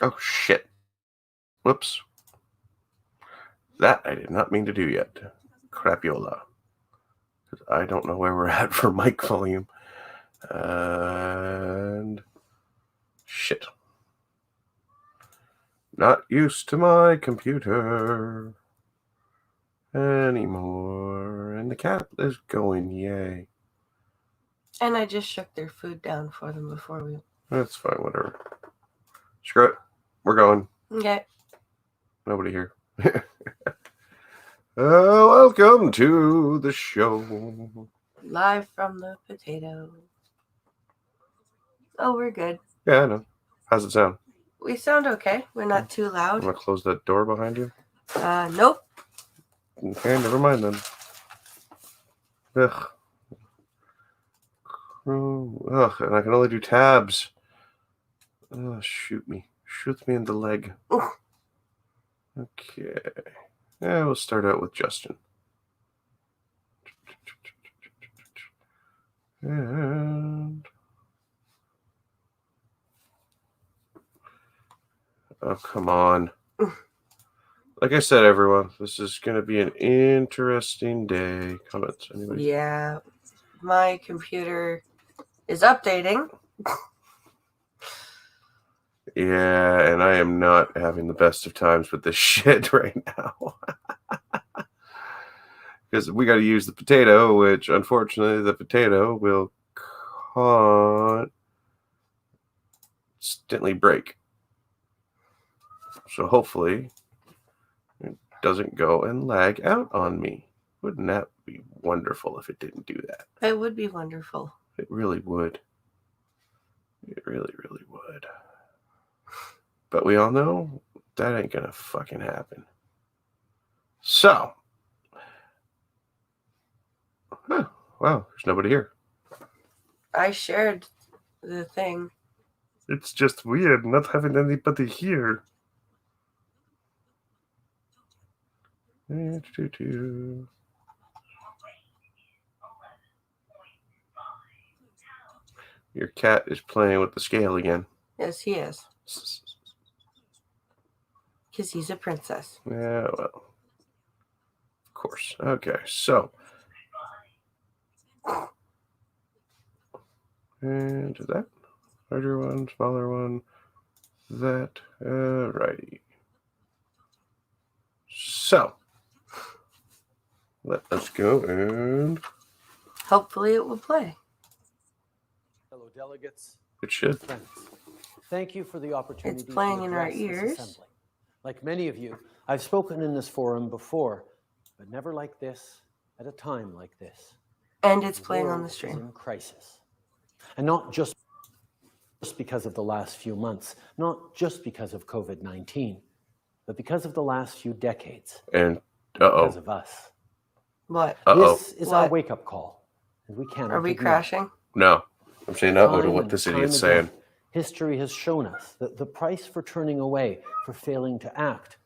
Oh, shit. Whoops. That I did not mean to do yet. Crapiola. I don't know where we're at for mic volume. And shit. Not used to my computer anymore. And the cat is going, yay. And I just shook their food down for them before we... That's fine, whatever. Screw it. We're going. Okay. Nobody here. Welcome to the show. Live from the potato. Oh, we're good. Yeah, I know. How's it sound? We sound okay. We're not too I'm loud. going to close that door behind you. Nope. Okay, never mind then. Ugh. Ugh, and I can only do tabs. Oh, shoot me. Shoot me in the leg. Oof. Okay. Yeah, we'll start out with Justin. And... oh, come on. Like I said, everyone, this is going to be an interesting day. Comments, anybody? Yeah. My computer is updating. Yeah, and I am not having the best of times with this shit right now. Because we got to use the potato, which unfortunately the potato will constantly break. So hopefully it doesn't go and lag out on me. Wouldn't that be wonderful if it didn't do that? It would be wonderful. It really would. It really, really would. But we all know that ain't gonna fucking happen. So, wow, there's nobody here. I shared the thing. It's just weird not having anybody here. Your cat is playing with the scale again. Yes, he is. Because he's a princess. Yeah, well, of course. Okay, so. And that. Larger one, smaller one. That. Righty. So. Let us go and. Hopefully it will play. Fellow delegates. It should. Friends, thank you for the opportunity. It's playing to in our address ears. this assembly. Like many of you, I've spoken in this forum before, but never like this, at a time like this. And it's playing on the is stream. in crisis. And not just because of the last few months, not just because of COVID-19, but because of the last few decades. And, because of us. What? This is our wake-up call, and we cannot Are we ignore. crashing? No. I'm saying uh-oh to Time what and this time idiot's again, saying. History has shown us that the price for turning away, for failing to act,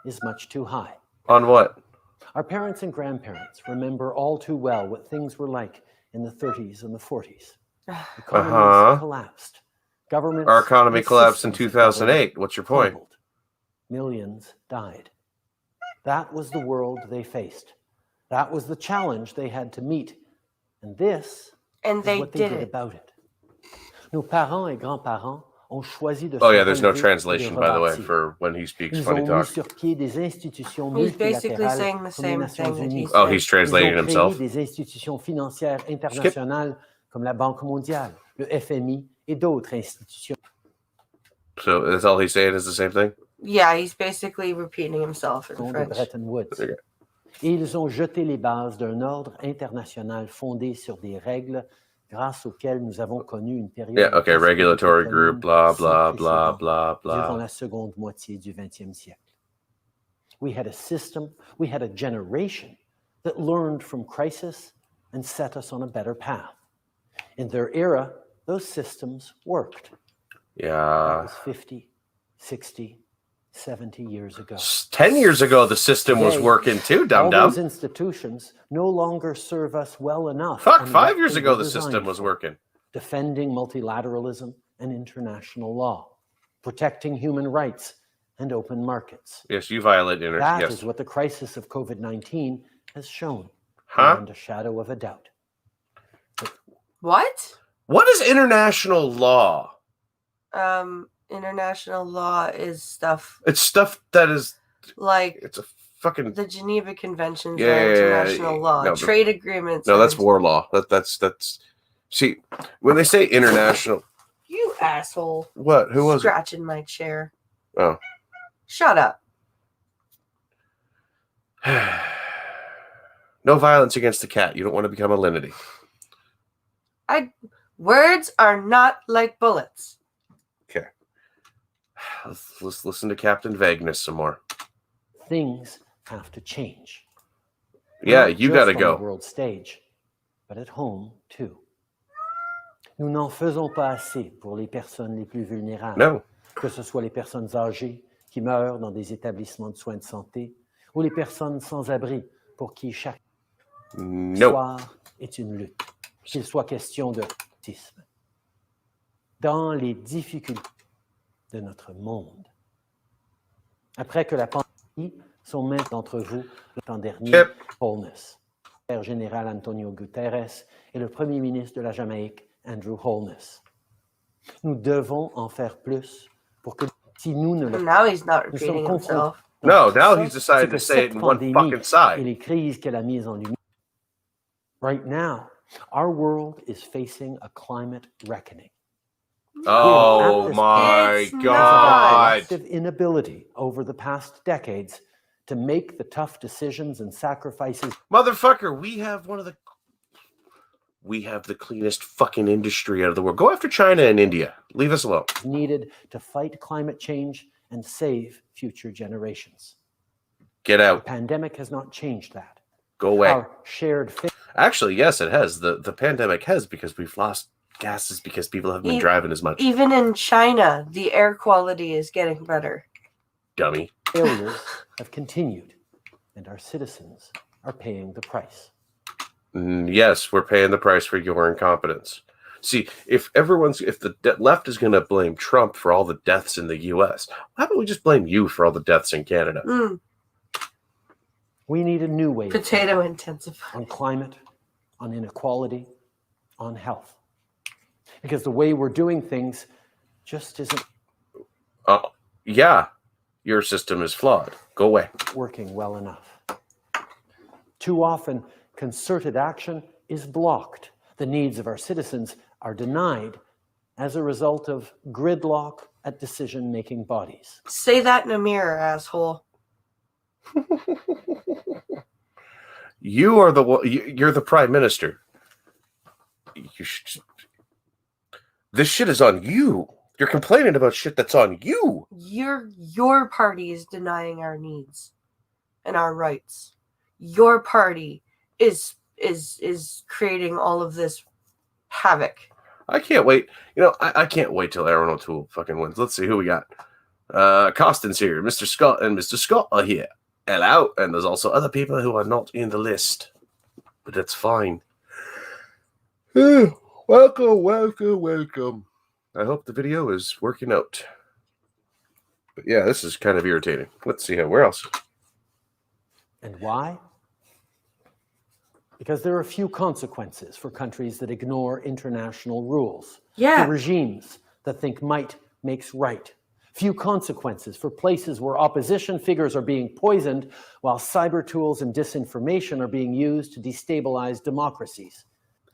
is much too high. On what? Our parents and grandparents remember all too well what things were like in the 30s and the 40s. Economies collapsed. Governments Our economy collapsed in 2008. What's your point? Crumbled. Millions died. That was the world they faced. That was the challenge they had to meet. And this is what they did about it. Nos parents et grands-parents ont choisi de oh yeah, there's no translation, by the way, for when he speaks Ils funny ont talk. mis sur pied des institutions He's basically saying the multilatérales comme les same thing Nations that he Unies. said. Oh, he's translating Ils ont himself. créé des institutions financières internationales comme la Banque mondiale, le FMI et d'autres institutions. So that's all he's saying is the same thing? Yeah, he's basically repeating himself in de French. Bretton Woods. Okay. Et ils ont jeté les bases d'un ordre international fondé sur des règles grâce auxquelles nous avons connu une période Yeah, okay, regulatory group, blah, blah, blah, blah, durant blah. la seconde moitié du XXe siècle. We had a system, we had a generation that learned from crisis and set us on a better path. In their era, those systems worked. That Yeah. was 50, 60, 70 years ago. 10 years ago, the system was working too, All dum-dum. those institutions no longer serve us well enough. Fuck, on 5 what years they ago, were the designed system was for, working. defending multilateralism and international law. protecting human rights, and open markets. Yes, you violate That yes. is what the crisis of COVID-19 has shown, Huh? beyond a shadow of a doubt. What? What is international law? International law is stuff It's stuff that is like it's a fucking the Geneva Conventions Yeah, are international law. no, Trade agreements. no. are That's war law. That's. See, when they say international, You asshole. what? Who was it? Scratching my chair. Oh. Shut up. No violence against the cat. You don't want to become a Linity. Words are not like bullets. Okay. Let's listen to Captain Vagueness some more. Things have to change. Yeah, Not you just got to on go. the world stage, but at home too. Nous n'en faisons pas assez pour les personnes les plus vulnérables, No. que ce soit les personnes âgées qui meurent dans des établissements de soins de santé ou les personnes sans abri pour qui chaque No. soir est une lutte, qu'il soit question de racisme. Dans les difficultés de notre monde. Après que la pandémie, sont mains d'entre vous le temps dernier, Yep. Holness, le secrétaire général Antonio Guterres et le premier ministre de la Jamaïque, Andrew Holness. Nous devons en faire plus pour que si nous ne le Now he's not nous sommes repeating confrontés himself. No, dans now tout he's ça, decided c'est to que say it cette in one pandémie fucking side. et les crises qu'elle a mises en lumière. Right now, our world is facing a climate reckoning. Oh It's my not. God. Collective inability over the past decades to make the tough decisions and sacrifices Motherfucker, we have the cleanest fucking industry out of the world. Go after China and India. Leave us alone. needed to fight climate change and save future generations. Get The out. pandemic has not changed that. Go away. Our shared fate Actually, yes, it has. The pandemic has, because we've lost gases because people haven't been driving as much. Even in China, the air quality is getting better. Dummy. failures have continued, and our citizens are paying the price. Yes, we're paying the price for your incompetence. See, if the left is going to blame Trump for all the deaths in the U.S., how about we just blame you for all the deaths in Canada? We need a new way Potato intensive. on climate, on inequality, on health. Because the way we're doing things just isn't Yeah, your system is flawed. Go away. working well enough. Too often, concerted action is blocked. The needs of our citizens are denied as a result of gridlock at decision-making bodies. Say that in a mirror, asshole. You're the prime minister. This shit is on you. You're complaining about shit that's on you. Your party is denying our needs and our rights. Your party is creating all of this havoc. I can't wait. I can't wait till Aaron O'Toole fucking wins. Let's see who we got. Costin's here. Mr. Scott and Mr. Scott are here. Hello. And there's also other people who are not in the list. But that's fine. Welcome. I hope the video is working out. But yeah, this is kind of irritating. Let's see where else. And why? Because there are few consequences for countries that ignore international rules. Yeah. For regimes that think might makes right. Few consequences for places where opposition figures are being poisoned while cyber tools and disinformation are being used to destabilize democracies.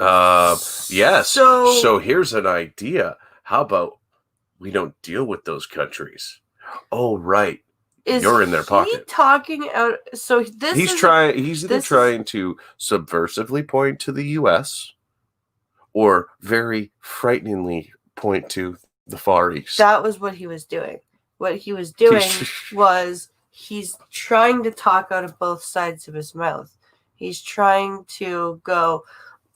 Yes. So- So here's an idea. How about we don't deal with those countries? Oh, right. You're in their pocket. Talking out? So this He's is trying. He's either this is- trying to subversively point to the U.S. or very frighteningly point to the Far East. That was what he was doing. What he was doing was he's trying to talk out of both sides of his mouth. He's trying to go,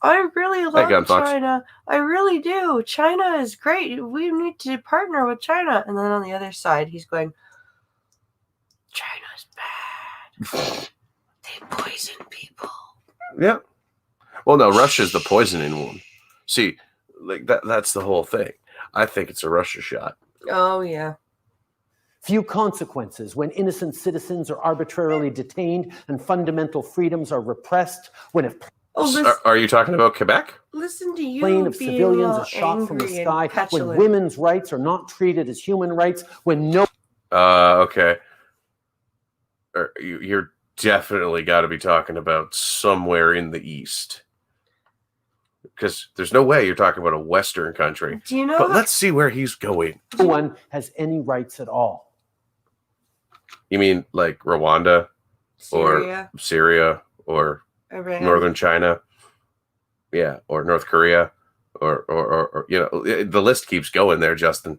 I really love Gunfox. China. I really do. China is great. We need to partner with China. And then on the other side, he's going, China's bad. They poison people. Yeah. Well, no, Russia's the poisoning one. See, like that's the whole thing. I think it's a Russia shot. Oh, yeah. Few consequences when innocent citizens are arbitrarily detained and fundamental freedoms are repressed, when are you talking about Quebec? Listen to you. Plane of civilians is shot from the sky, when women's rights are not treated as human rights, when no... Okay. You're definitely got to be talking about somewhere in the East. Because there's no way you're talking about a Western country. Do you know? But let's see where he's going. No one has any rights at all. You mean like Rwanda? Syria. Or Syria? Or Iran. Northern China? Yeah, or North Korea? Or you know, the list keeps going there, Justin.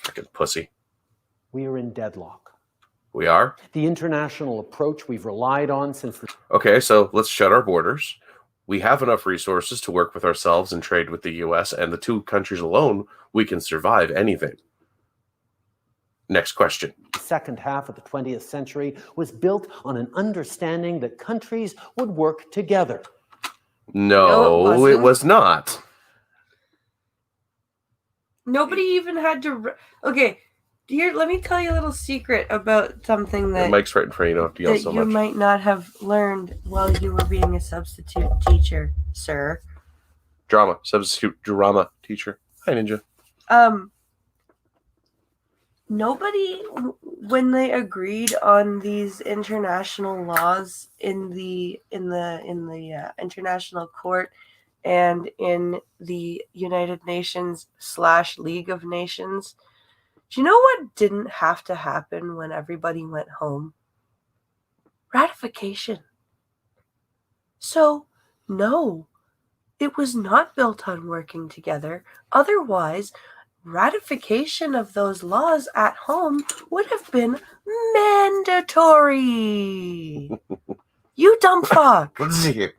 Fucking pussy. We are in deadlock. We are? The international approach we've relied on since the... Okay, so let's shut our borders. We have enough resources to work with ourselves and trade with the U.S., and the two countries alone, we can survive anything. Next question. The second half of the 20th century was built on an understanding that countries would work together. No, it was not. Nobody even had to... Okay, here, let me tell you a little secret about something that... The mic's right in front of you, don't have to yell so much. You might not have learned while you were being a substitute teacher, sir. Substitute drama teacher. Hi, Ninja. Nobody, when they agreed on these international laws in the International Court and in the United Nations / League of Nations, do you know what didn't have to happen when everybody went home? Ratification. So, no, it was not built on working together. Otherwise, ratification of those laws at home would have been mandatory. You dumb fuck. Let's see here.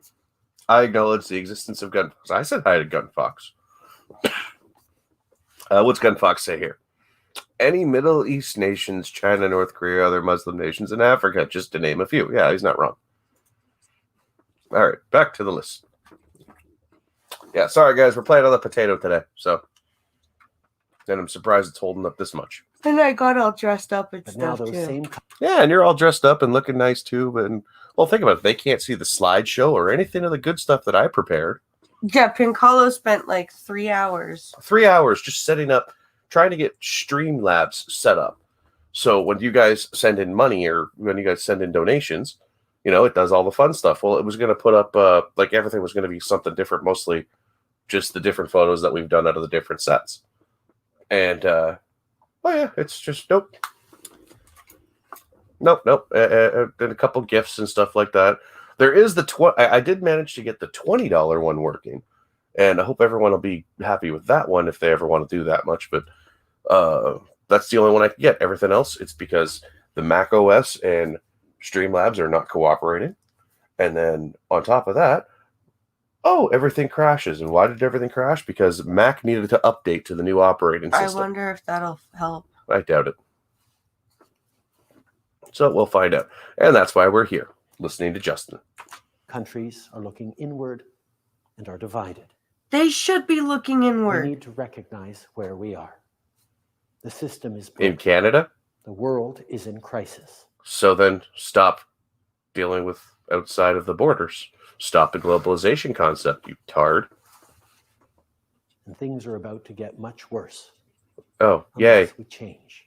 I acknowledge the existence of Gunfox. I said hi to Gunfox. What's Gunfox say here? Any Middle East nations, China, North Korea, other Muslim nations, and Africa, just to name a few. Yeah, he's not wrong. All right, back to the list. Yeah, sorry, guys. We're playing on the potato today, so... And I'm surprised it's holding up this much. And I got all dressed up and stuff, too. Yeah, and you're all dressed up and looking nice, too. But, well, think about it. They can't see the slideshow or anything of the good stuff that I prepared. Yeah, Pincalo spent like 3 hours. 3 hours just setting up, trying to get Streamlabs set up. So when you guys send in money or when you guys send in donations, you know, it does all the fun stuff. Well, it was going to put up, like everything was going to be something different, mostly just the different photos that we've done out of the different sets. And, oh yeah, it's just, nope. And a couple gifts and stuff like that. There is the, I did manage to get the $20 one working. And I hope everyone will be happy with that one if they ever want to do that much. But that's the only one I can get. Everything else, it's because the Mac OS and Streamlabs are not cooperating. And then on top of that, everything crashes. And why did everything crash? Because Mac needed to update to the new operating system. I wonder if that'll help. I doubt it. So we'll find out. And that's why we're here, listening to Justin. Countries are looking inward and are divided. They should be looking inward. We need to recognize where we are. The system is broken. In Canada? The world is in crisis. So then stop dealing with outside of the borders. Stop the globalization concept, you tard. And things are about to get much worse. Oh, yay. We change.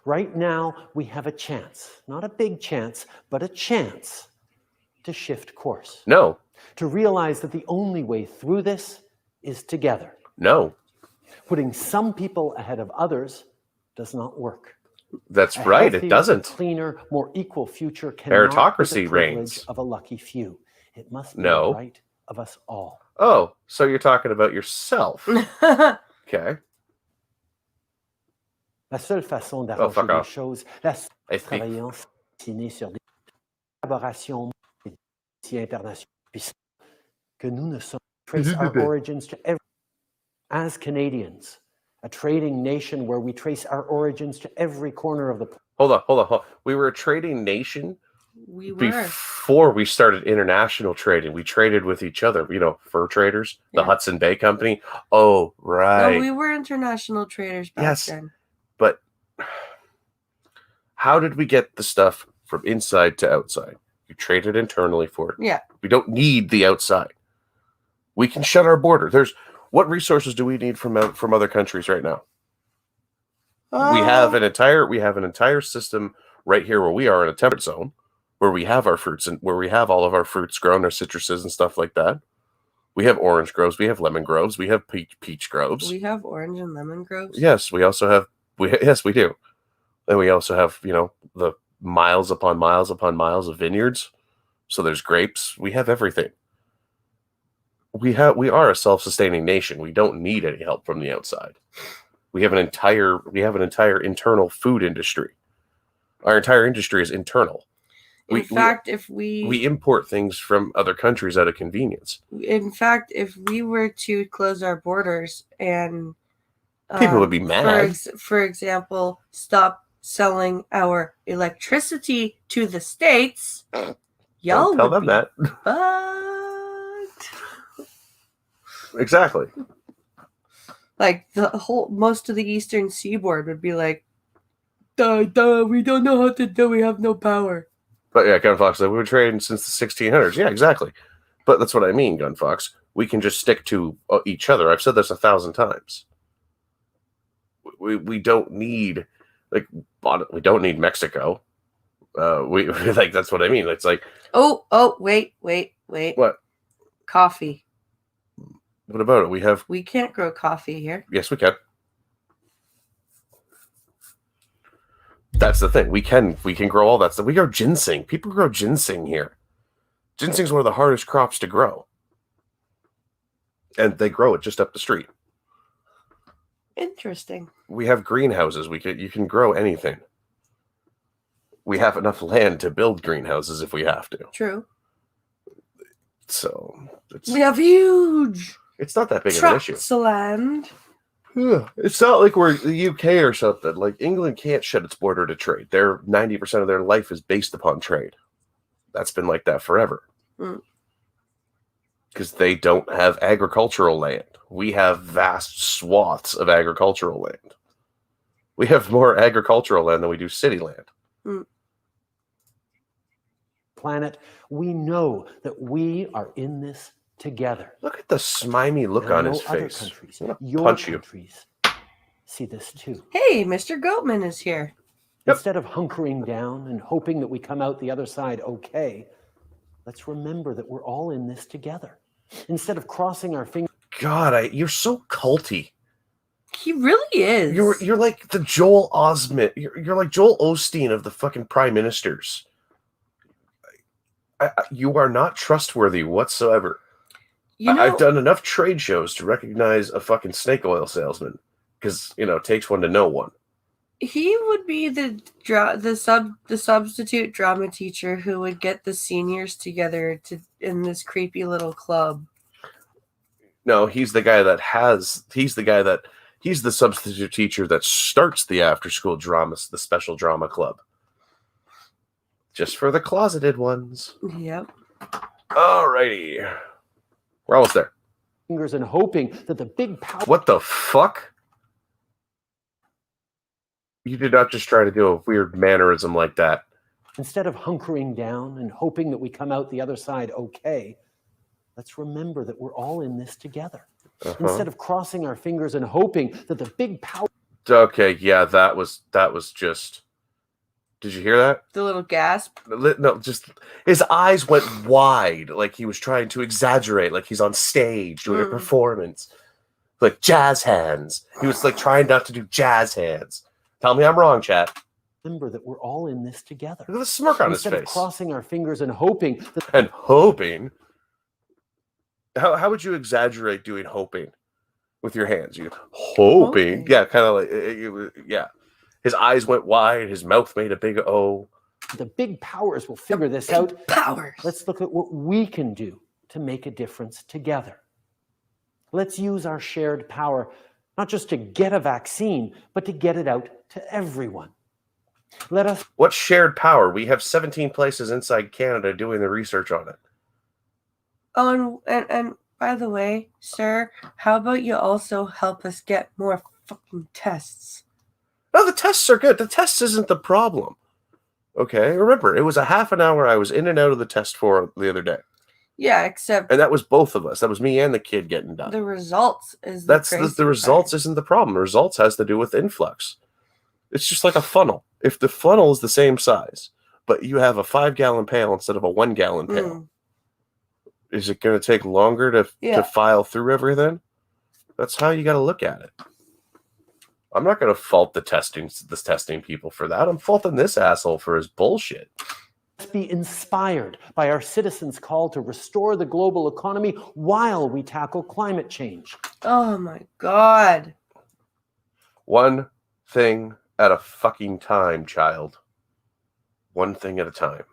Right now, we have a chance. Not a big chance, but a chance to shift course. No. To realize that the only way through this is together. No. Putting some people ahead of others does not work. That's right, it doesn't. Cleaner, more equul future meritocracy reigns of a lucky few. It must be the right of us all. Oh, so you're talking about yourself. Okay. La seule façon d'arranger les choses, la travaillant signé sur des collaborations internationales que nous ne sommes trace our origins to every as Canadians, a trading nation where we trace our origins to every corner of the planet. Hold on. We were a trading nation before we started international trading. We traded with each other, fur traders, the Hudson Bay Company. Oh, right. No, we were international traders back then. But How did we get the stuff from inside to outside? You traded internally for it. Yeah. We don't need the outside. We can shut our border. What resources do we need from other countries right now? We have an entire system right here where we are in a temperate zone, where we have our fruits and where we have all of our fruits grown, our citruses and stuff like that. We have orange groves, we have lemon groves, we have peach groves. We have orange and lemon groves. Yes, we also have. Yes, we do. And we also have, the miles upon miles upon miles of vineyards. So there's grapes. We have everything. We are a self-sustaining nation. We don't need any help from the outside. We have an entire internal food industry. Our entire industry is internal. In fact, if we import things from other countries out of convenience. In fact, if we were to close our borders and people would be mad. For example, stop selling our electricity to the States, y'all don't tell them that. Exactly. Like most of the eastern seaboard would be like, duh, we don't know how to do. We have no power. But yeah, Gunfox said we were trading since the 1600s. Yeah, exactly. But that's what I mean, Gunfox. We can just stick to each other. I've said this 1,000 times. We don't need we don't need Mexico. We like that's what I mean. It's like wait. What? Coffee. What about it? We can't grow coffee here. Yes, we can. That's the thing. We can grow all that stuff. We grow ginseng. People grow ginseng here. Ginseng's one of the hardest crops to grow. And they grow it just up the street. Interesting. We have greenhouses. You can grow anything. We have enough land to build greenhouses if we have to. True. So we have huge. It's not that big of an issue. Tracts of land. Yeah, it's not like we're the UK or something. Like England can't shut its border to trade. 90% of their life is based upon trade. That's been like that forever. Because they don't have agricultural land. We have vast swaths of agricultural land. We have more agricultural land than we do city land. Planet, we know that we are in this together. Look at the smimey look on his face. Countries, punch countries see this too. Hey, Mr. Goatman is here. Yep. Instead of hunkering down and hoping that we come out the other side okay, let's remember that we're all in this together. Instead of crossing our fingers. God, you're so culty. He really is. You're like the Joel Osment. You're like Joel Osteen of the fucking prime ministers. You are not trustworthy whatsoever. I've done enough trade shows to recognize a fucking snake oil salesman because it takes one to know one. He would be the substitute drama teacher who would get the seniors together in this creepy little club. No, he's the substitute teacher that starts the after school dramas, the special drama club. Just for the closeted ones. Yep. Alrighty. We're almost there. Fingers and hoping that the big power. What the fuck? You did not just try to do a weird mannerism like that. Instead of hunkering down and hoping that we come out the other side okay, let's remember that we're all in this together. Instead of crossing our fingers and hoping that the big power. Okay, yeah, that was just. Did you hear that? The little gasp? No, just his eyes went wide, like he was trying to exaggerate, like he's on stage doing a performance, like jazz hands. He was like trying not to do jazz hands. Tell me I'm wrong, chat. Remember that we're all in this together. Look at the smirk on his face. Instead of crossing our fingers and hoping. How would you exaggerate doing hoping with your hands? You hoping. Yeah, kind of like yeah. His eyes went wide. His mouth made a big O. The big powers will figure this out. Powers. Let's look at what we can do to make a difference together. Let's use our shared power, not just to get a vaccine, but to get it out to everyone. What shared power? We have 17 places inside Canada doing the research on it. Oh, and by the way, sir, how about you also help us get more fucking tests? No, the tests are good. The tests isn't the problem. Okay, remember, it was a half an hour I was in and out of the test for the other day. Yeah, except... And that was both of us. That was me and the kid getting done. The results is the results isn't the problem. The results has to do with influx. It's just like a funnel. If the funnel is the same size, but you have a 5-gallon pail instead of a 1-gallon pail, is it going to take longer to file through everything? That's how you got to look at it. I'm not going to fault the testing people for that. I'm faulting this asshole for his bullshit. Let's be inspired by our citizens' call to restore the global economy while we tackle climate change. Oh my God. One thing at a fucking time, child. One thing at a time.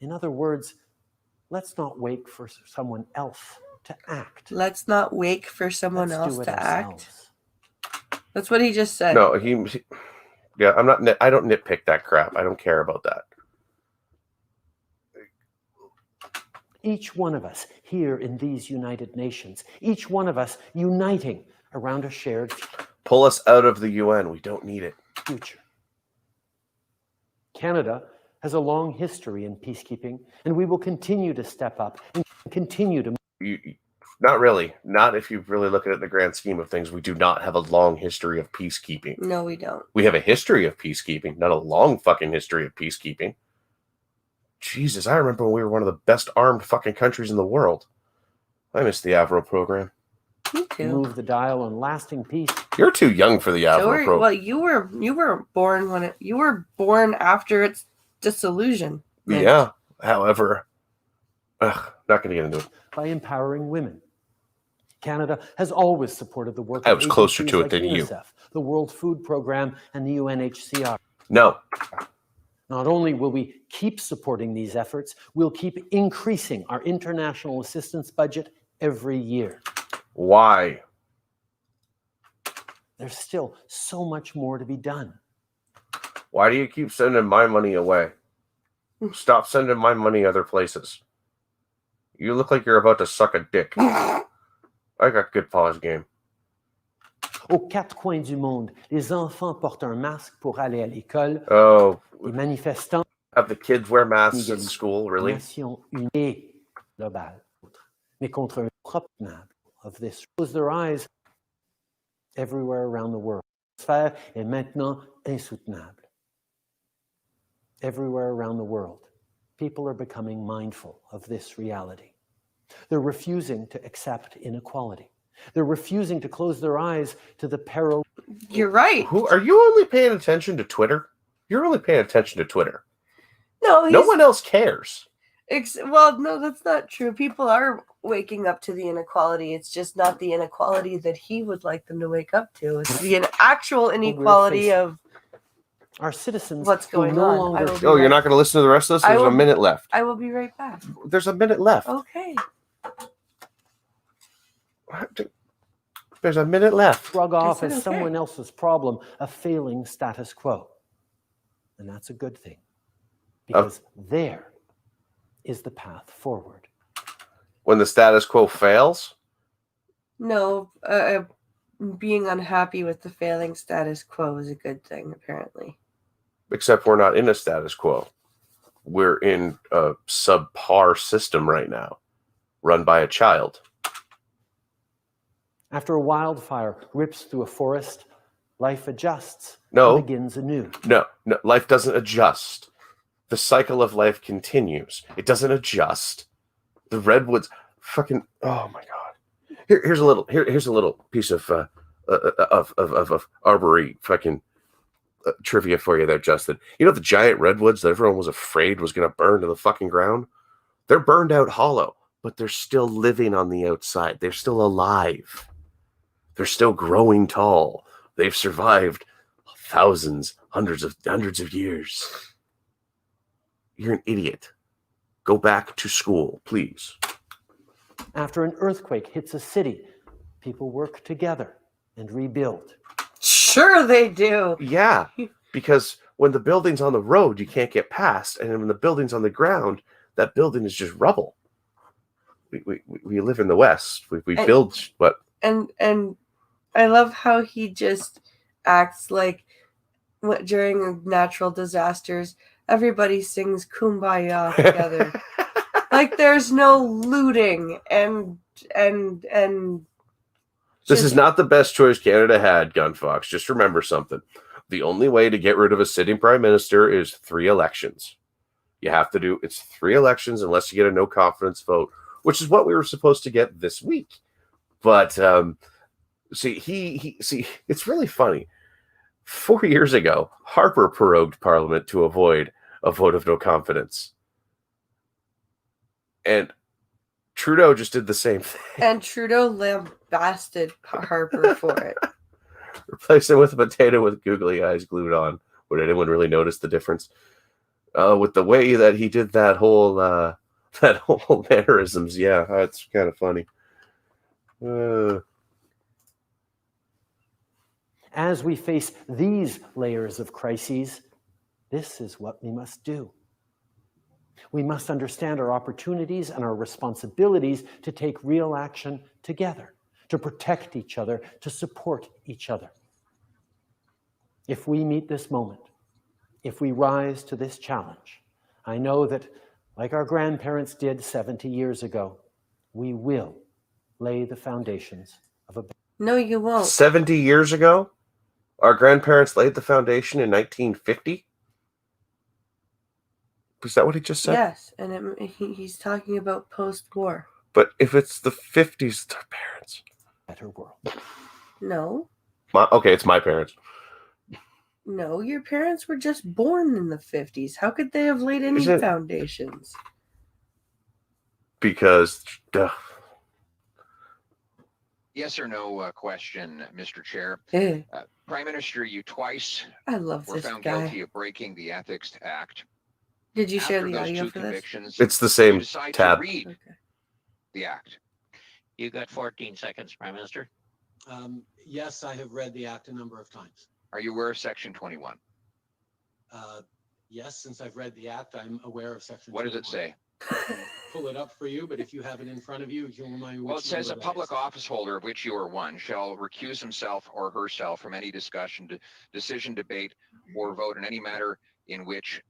In other words, let's not wait for someone else to act. Let's not wait for someone else to act. That's what he just said. No, yeah, I don't nitpick that crap. I don't care about that. Each one of us here in these United Nations, each one of us uniting around a shared pull us out of the UN. We don't need it. Future. Canada has a long history in peacekeeping, and we will continue to step up and continue to... Not really. Not if you really look at it in the grand scheme of things. We do not have a long history of peacekeeping. No, we don't. We have a history of peacekeeping, not a long fucking history of peacekeeping. Jesus, I remember when we were one of the best armed fucking countries in the world. I miss the Avro program. Me too. Move the dial on lasting peace. You're too young for the Avro program. Well, you were born after its dissolution. Yeah. However, not going to get into it. By empowering women. Canada has always supported the work I was closer to it than UNICEF, you. The World Food Program, and the UNHCR. No. Not only will we keep supporting these efforts, we'll keep increasing our international assistance budget every year. Why? There's still so much more to be done. Why do you keep sending my money away? Stop sending my money other places. You look like you're about to suck a dick. I got good pause game. Aux quatre coins du monde, les enfants portent un masque pour aller à l'école. Oh. Les manifestants have the kids wear masks in school, really? Nation unie globale, mais contre un propre of this. Close their eyes everywhere around the world. La sphère est maintenant insoutenable. Everywhere around the world, people are becoming mindful of this reality. They're refusing to accept inequality. They're refusing to close their eyes to the peril. You're right. Who are you only paying attention to Twitter? You're only paying attention to Twitter. No, no one else cares. Well, no, that's not true. People are waking up to the inequality. It's just not the inequality that he would like them to wake up to. It's the actual inequality of our citizens. What's going on? Oh, you're not going to listen to the rest of this? There's a minute left. I will be right back. There's a minute left. Okay. There's a minute left. Shrug off as someone else's problem, a failing status quo. And that's a good thing. Because there is the path forward. When the status quo fails? No, being unhappy with the failing status quo is a good thing, apparently. Except we're not in a status quo. We're in a subpar system right now, run by a child. After a wildfire rips through a forest, life adjusts and begins anew. No, life doesn't adjust. The cycle of life continues. It doesn't adjust. The redwoods, fucking. Oh my god. Here's a little piece of arbory fucking trivia for you there, Justin. You know the giant redwoods that everyone was afraid was going to burn to the fucking ground? They're burned out hollow, but they're still living on the outside. They're still alive. They're still growing tall. They've survived thousands, hundreds of years. You're an idiot. Go back to school, please. After an earthquake hits a city, people work together and rebuild. Sure they do. Yeah, because when the building's on the road, you can't get past. And when the building's on the ground, that building is just rubble. We live in the West. We build what? And I love how he just acts like during natural disasters, everybody sings Kumbaya together. Like there's no looting and This is not the best choice Canada had, Gunfox. Just remember something. The only way to get rid of a sitting prime minister is 3 elections. You have to do, it's 3 elections unless you get a no confidence vote, which is what we were supposed to get this week. But see, it's really funny. 4 years ago, Harper prorogued Parliament to avoid a vote of no confidence. And Trudeau just did the same thing. And Trudeau lambasted Harper for it. Replace him with a potato with googly eyes glued on. Would anyone really notice the difference? With the way that he did that whole mannerisms, yeah, it's kind of funny. As we face these layers of crises, this is what we must do. We must understand our opportunities and our responsibilities to take real action together, to protect each other, to support each other. If we meet this moment, if we rise to this challenge, I know that, like our grandparents did 70 years ago, we will lay the foundations of a... No, you won't. 70 years ago? Our grandparents laid the foundation in 1950? Is that what he just said? Yes, and he's talking about post-war. But if it's the 50s, it's our parents. Better world. No. Okay, it's my parents. No, your parents were just born in the 50s. How could they have laid any foundations? Because... Yes or no question, Mr. Chair. Prime Minister, you twice were found guilty of breaking the Ethics Act. Did you share the audio for this? It's the same tab. Read the act. You got 14 seconds, Prime Minister. Yes, I have read the act a number of times. Are you aware of Section 21? Yes, since I've read the act, I'm aware of Section 21. What does it say? I can pull it up for you, but if you have it in front of you, you'll remind me. Well, it says a public office holder, of which you are one, shall recuse himself or herself from any discussion, decision, debate, or vote in any matter in which,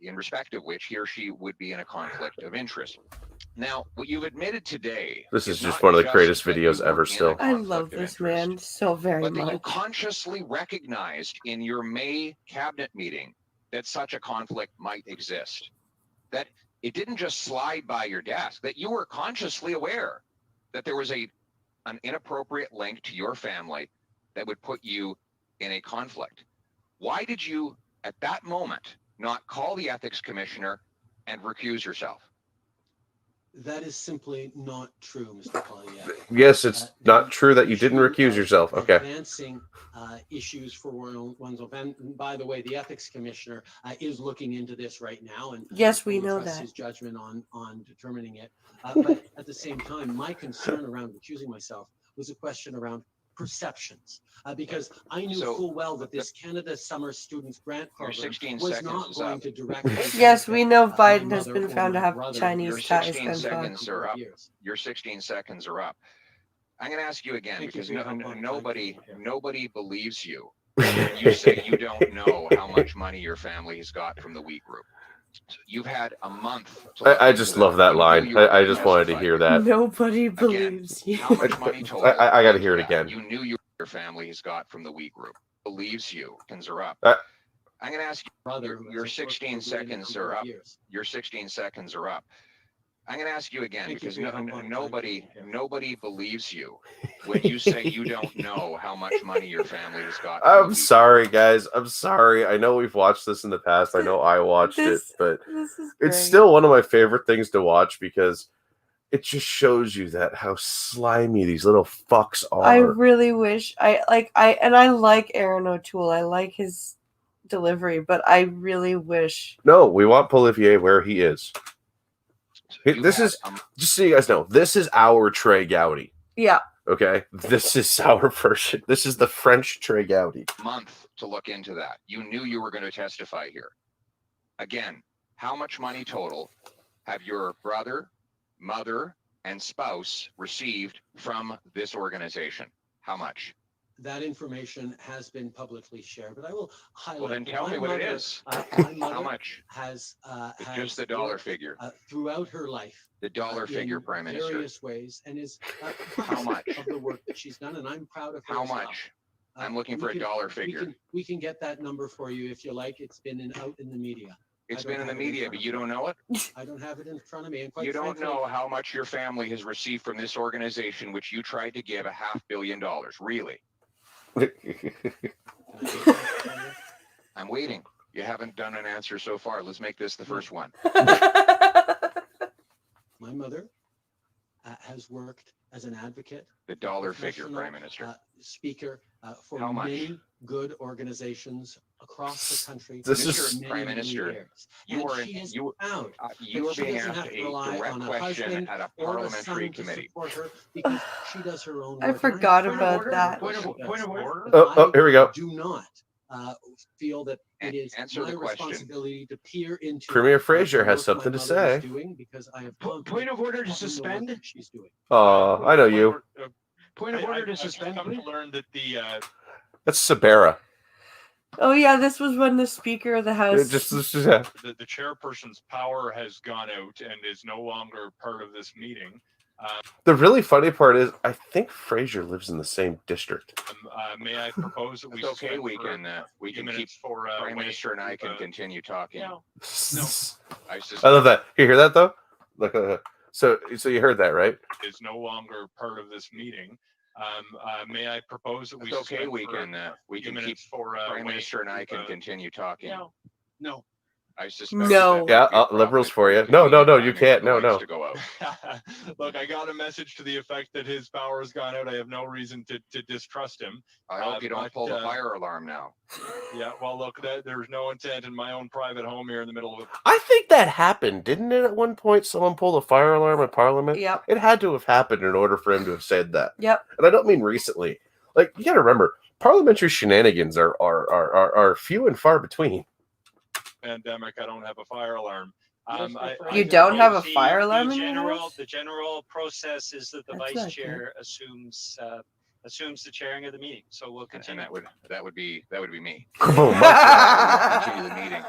in respect of which he or she would be in a conflict of interest. Now, what you've admitted today. This is just one of the greatest videos ever still. I love this man so very much. But that you consciously recognized in your May cabinet meeting that such a conflict might exist. That it didn't just slide by your desk, that you were consciously aware that there was an inappropriate link to your family that would put you in a conflict. Why did you, at that moment, not call the ethics commissioner and recuse yourself? That is simply not true, Mr. Poilievre. Yes, it's not true that you didn't recuse yourself. Okay. Advancing issues for one's own. And by the way, the ethics commissioner is looking into this right now, and yes, we know that his judgment on determining it. But at the same time, my concern around recusing myself was a question around perceptions, because I knew full well that this Canada Summer Students Grant Program was not going to directly. Yes, we know Biden has been found to have Chinese ties. Your 16 seconds are up. Your 16 seconds are up. I'm going to ask you again, because nobody believes you. You say you don't know how much money your family has got from the Wheat Group. So you've had a month. I just love that line. I just wanted to hear that. Nobody believes you. How much money total? I got to hear it again. You knew your family has got from the Wheat Group. Believes you. Seconds are up. I'm going to ask you. Your 16 seconds are up. Your 16 seconds are up. I'm going to ask you again, because nobody believes you when you say you don't know how much money your family has got. I'm sorry, guys. I'm sorry. I know we've watched this in the past. I know I watched it, but it's still one of my favorite things to watch because it just shows you that how slimy these little fucks are. I really wish I like Aaron O'Toole. I like his delivery, but I really wish. No, we want Poilievre where he is. This is, just so you guys know, this is our Trey Gowdy. Yeah. Okay? This is our version. This is the French Trey Gowdy. Month to look into that. You knew you were going to testify here. Again, how much money total have your brother, mother, and spouse received from this organization? How much? that information has been publicly shared, but I will highlight. Well, then tell me what it is. My mother How much? has Just the dollar worked, figure. throughout her life. The dollar figure, in Prime Minister. various ways, and is How much of the work that she's done, and I'm proud of her. How as well. much? I'm looking we for a can- dollar figure. We can get that number for you if you like. It's been out in the media. It's I don't been in the have it in media, front but of you me. don't know it. I don't have it in front of me, and quite You don't frankly, know how much your family has received from this organization, which you tried to give $500 million. Really? I'm waiting. You haven't done an answer so far. Let's make this the first one. My mother has worked as an advocate, The dollar figure, professional, Prime Minister. speaker for How much? many good organizations across the country. This for is- many, Prime many Minister, years. you And are she is you proud you are she being doesn't asked have to a rely direct on a question husband at a or a parliamentary son to committee. support her because she does her own work. I and I'm forgot proud about of her that. for what she Point of does. order. But Oh, here we go. I do not feel that it is Answer my the question. responsibility to peer into Premier Fraser the has work something my to mother is say. doing because I have Point of order to confidence in the work suspend. that she's doing. Oh, I know you. Point of order to I've suspend, come please. to learn that That's Sabera. Oh yeah, this was when the Speaker of the House. Yeah. the chairperson's power has gone out and is no longer part of this meeting. The really funny part is, I think Fraser lives in the same district. May I propose that we? It's okay. suspend We for can a we few can keep minutes for Prime Wayne Minister and I to, can continue talking. No. I suspect I love that. You hear that though? Look, so you heard that, right? is no longer part of this meeting. May I propose that we? It's okay. suspend We for can we a few can keep minutes for Prime Wayne Minister and I to, can continue talking. No. I suspect No. that Yeah, would be a liberals problem. for you. No, Convenient you timing can't. for the No, lights no. To go out. Look, I got a message to the effect that his power has gone out. I have no reason to distrust him. I hope you don't but, pull the fire alarm now. Yeah, well, look, there's no intent in my own private home here in the middle of a I think that happened, didn't it? At one point, someone pulled a fire alarm in Parliament. Yep. It had to have happened in order for him to have said that. Yep. And I don't mean recently. Like, you got to remember, parliamentary shenanigans are few and far between. pandemic. I don't have a fire alarm. You don't have a fire alarm in your house? The general process is that the That's vice not chair assumes the chairing of the meeting. So we'll And continue. that would be me. Oh, my Continue the meeting.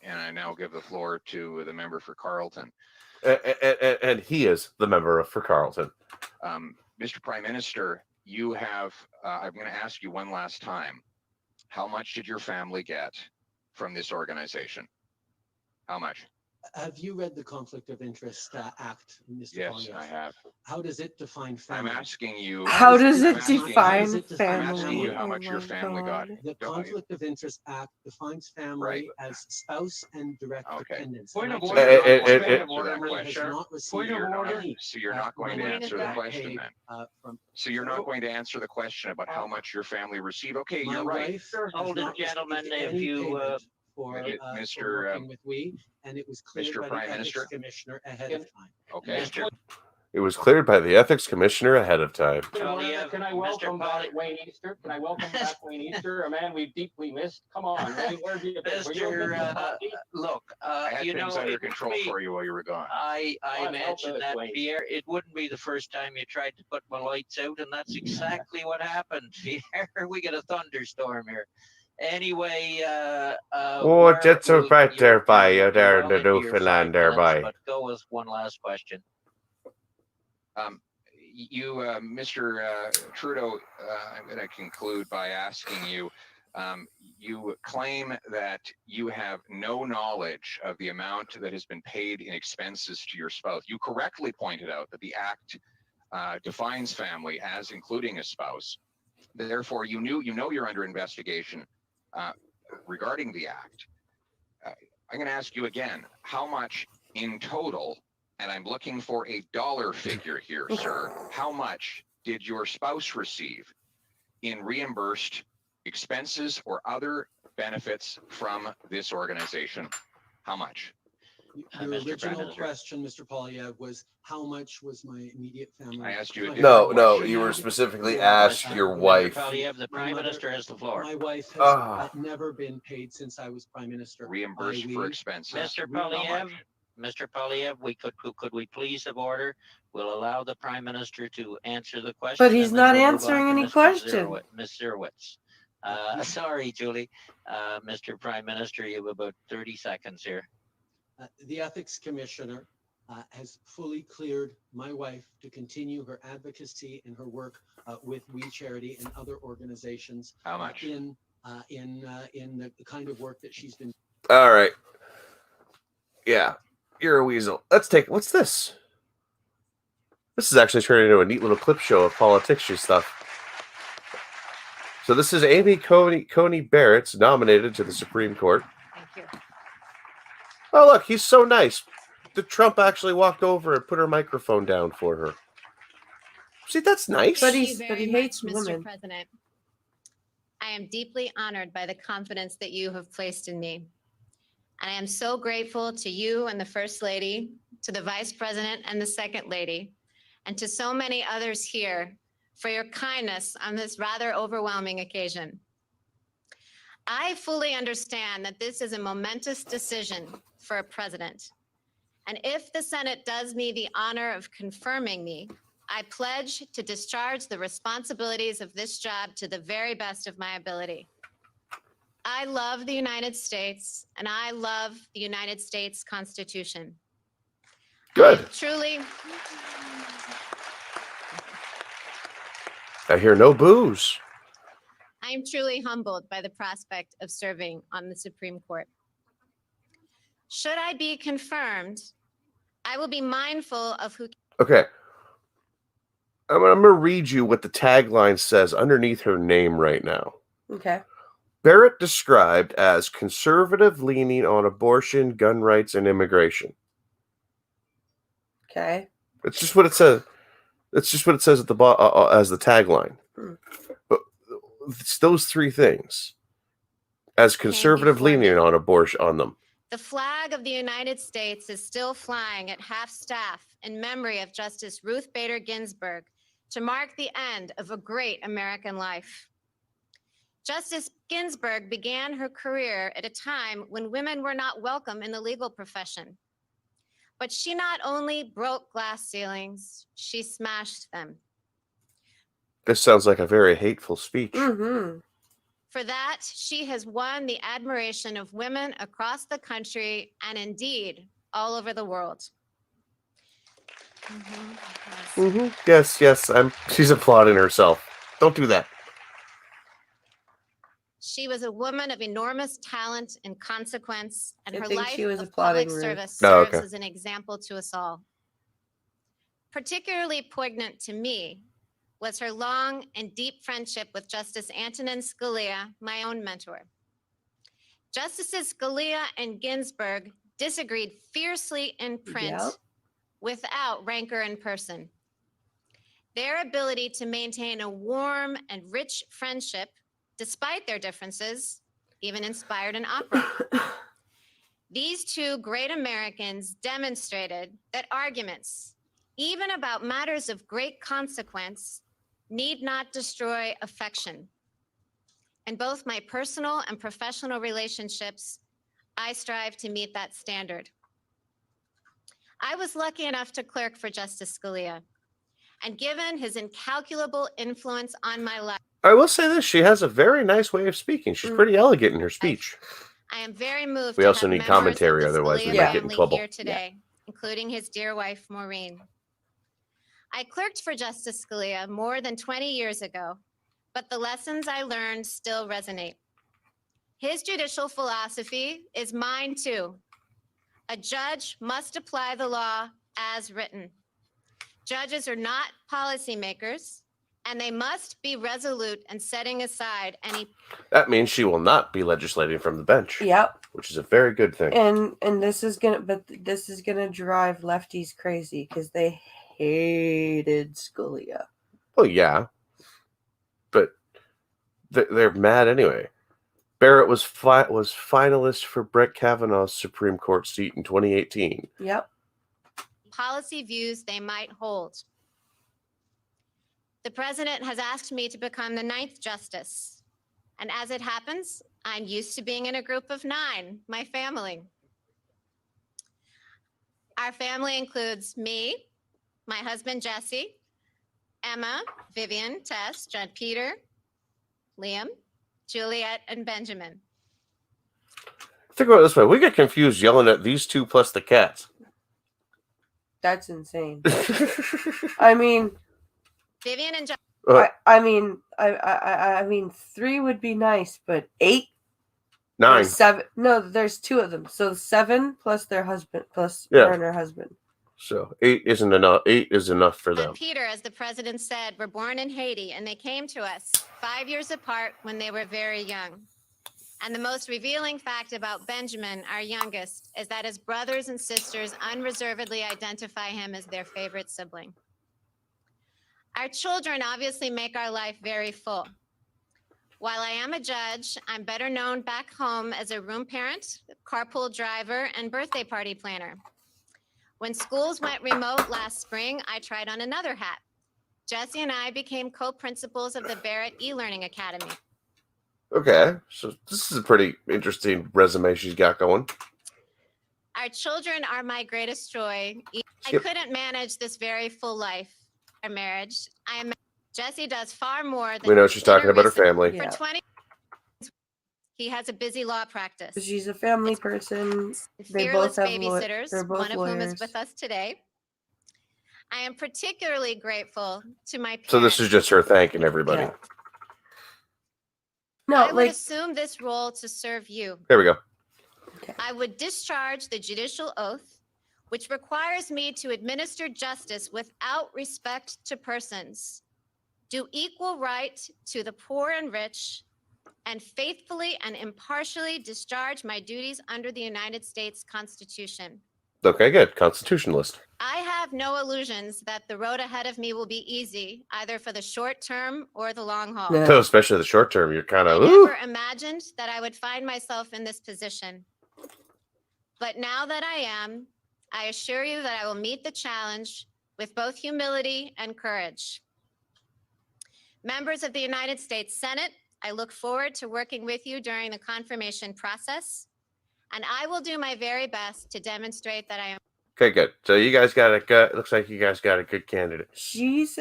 And I now give the floor to the member for Carleton. and he is the member for Carleton. Mr. Prime Minister, you have, I'm going to ask you one last time. How much did your family get from this organization? How much? Have you read the Conflict of Interest Act, Mr. Yes, Polyev? I have. How does it define I'm family? asking you. How does I'm it asking you- define I'm I'm asking family? you how much Oh your my family got. God. The Don't- Conflict of Interest Act defines family Right. as spouse and direct Okay. dependents. Point of And order. I Eh, eh, think eh, that eh, family eh, has Sure. not received Point of You're not- order. So you're not going to money answer the that question paid, then. from So you're not going to answer the question about how much your family received. Okay, my you're right. wife. has Older not gentleman, received if any you, payment for Mr. working with we, and it was cleared Mr. by Prime the Minister? ethics commissioner ahead of time. Okay. It was cleared by the ethics commissioner ahead of time. Polyev, Can I Mr. welcome Polyev. back Wayne Easter? Can I welcome back Wayne Easter, a man we've deeply missed? Come on, Wayne, where have you been? Were you a Mr. Mr. Poppy? Look, I had you know, things under it would control be- for you while you were gone. I I'll mentioned do it, that, Wayne. Pierre. It wouldn't be the first time you tried to put my lights out, and that's exactly what happened, Pierre. We got a thunderstorm here. Anyway, Oh, where it's a will right there by you're you there in well the into your Newfoundland 5 there minutes, by. But go with one last question. You, Mr. Trudeau, I'm going to conclude by asking you, you claim that you have no knowledge of the amount that has been paid in expenses to your spouse. You correctly pointed out that the Act defines family as including a spouse. Therefore, you know you're under investigation regarding the Act. I'm going to ask you again, how much in total, and I'm looking for a dollar figure here, sir, how much did your spouse receive in reimbursed expenses or other benefits from this organization? How much? Your Mr. Prime original Minister. question, Mr. Polyev, was how much was my immediate family? I asked you a My different No, question. you were specifically Yeah, asked but, your Mr. wife. Polyev, the My Prime mother- Minister has the floor. My wife has Ah. never been paid since I was prime minister. Reimbursed by for we. expenses. Mr. How Polyev, much? Mr. Polyev, could we please have order? We'll allow the Prime Minister to answer the question. But he's and then not we'll move answering on to any Mr. question. Ms. Zerwitz. Sorry, Julie. Mr. Prime Minister, you have about 30 seconds here. The Ethics Commissioner has fully cleared my wife to continue her advocacy and her work with We Charity and other organizations. How much? In the kind of work that she's been. All right. Yeah, you're a weasel. What's this? This is actually turning into a neat little clip show of politics stuff. So this is Amy Coney Barrett's nominated to the Supreme Court. Thank you. Oh, look, he's so nice. The Trump actually walked over and put her microphone down for her. See, that's nice. But Thank he you very hates much, women. Mr. President. I am deeply honored by the confidence that you have placed in me. And I am so grateful to you and the First Lady, to the Vice President and the Second Lady, and to so many others here for your kindness on this rather overwhelming occasion. I fully understand that this is a momentous decision for a president. And if the Senate does me the honor of confirming me, I pledge to discharge the responsibilities of this job to the very best of my ability. I love the United States, and I love the United States Constitution. Good. I hear no boos. I am truly humbled by the prospect of serving on the Supreme Court. Should I be confirmed, I will be mindful of who. Okay. I'm going to read you what the tagline says underneath her name right now. Okay. Barrett described as conservative leaning on abortion, gun rights, and immigration. Okay. It's just what it says. It's just what it says at the bottom as the tagline. But it's those three things. As conservative leaning on abortion on them. The flag of the United States is still flying at half-staff in memory of Justice Ruth Bader Ginsburg to mark the end of a great American life. Justice Ginsburg began her career at a time when women were not welcome in the legal profession. But she not only broke glass ceilings, she smashed them. This sounds like a very hateful speech. Mm-hmm. For that, she has won the admiration of women across the country and indeed all over the world. Yes. Yes, she's applauding herself. Don't do that. She was a woman of enormous talent and consequence, and her life she was of applauding public Ruth. service Oh, serves okay. as an example to us all. Particularly poignant to me was her long and deep friendship with Justice Antonin Scalia, my own mentor. Justices Scalia and Ginsburg disagreed fiercely in print Yep. without rancor in person. Their ability to maintain a warm and rich friendship, despite their differences, even inspired an opera. These two great Americans demonstrated that arguments, even about matters of great consequence, need not destroy affection. In both my personal and professional relationships, I strive to meet that standard. I was lucky enough to clerk for Justice Scalia, and given his incalculable influence on my life, I will say this, she has a very nice way of speaking. She's pretty elegant in her speech. I am very moved We to also have need members commentary, of the otherwise we Scalia might get in family trouble. here today, including his dear wife, Maureen. I clerked for Justice Scalia more than 20 years ago, but the lessons I learned still resonate. His judicial philosophy is mine too. A judge must apply the law as written. Judges are not policymakers, and they must be resolute in setting aside any. That means she will not be legislating from the bench. Yep. Which is a very good thing. And this is gonna drive lefties crazy because they hated Scalia. Oh yeah, but they're mad anyway. Barrett was finalist for Brett Kavanaugh's Supreme Court seat in 2018. Yep. Policy views they might hold. The president has asked me to become the 9th justice. And as it happens, I'm used to being in a group of 9, my family. Our family includes me, my husband Jesse, Emma, Vivian, Tess, John Peter, Liam, Juliet, and Benjamin. Think about it this way. We get confused yelling at these two plus the cats. That's insane. I mean, Vivian and John. I mean, 3 would be nice, but 8, 9, 7. No, there's 2 of them, so 7 plus their husband, plus her and her husband. So 8 isn't enough. 8 is enough for them. And Peter, as the president said, were born in Haiti, and they came to us 5 years apart when they were very young. And the most revealing fact about Benjamin, our youngest, is that his brothers and sisters unreservedly identify him as their favorite sibling. Our children obviously make our life very full. While I am a judge, I'm better known back home as a room parent, carpool driver, and birthday party planner. When schools went remote last spring, I tried on another hat. Jesse and I became co-principals of the Barrett e-Learning Academy. Okay, so this is a pretty interesting resume she's got going. Our children are my greatest joy. I couldn't manage this very full life, our marriage. Jesse does far more than... We know she's talking about her family. For 20 he has a busy law practice. She's a family person. They Fearless both have babysitters, they're both one of whom is lawyers. with us today. I am particularly grateful to my parents. So this is just her thanking everybody. Yeah. No, I would assume this role to serve you. There we go. Okay. I would discharge the judicial oath, which requires me to administer justice without respect to persons, do equal right to the poor and rich, and faithfully and impartially discharge my duties under the United States Constitution. Okay, good. Constitutionalist. I have no illusions that the road ahead of me will be easy, either for the short term or the long haul. Yeah. So especially the short term, you're kind I of... never imagined that I would find myself in this position. But now that I am, I assure you that I will meet the challenge with both humility and courage. Members of the United States Senate, I look forward to working with you during the confirmation process, and I will do my very best to demonstrate that I am. Okay, good. So you guys got it looks like you guys got a good candidate. She's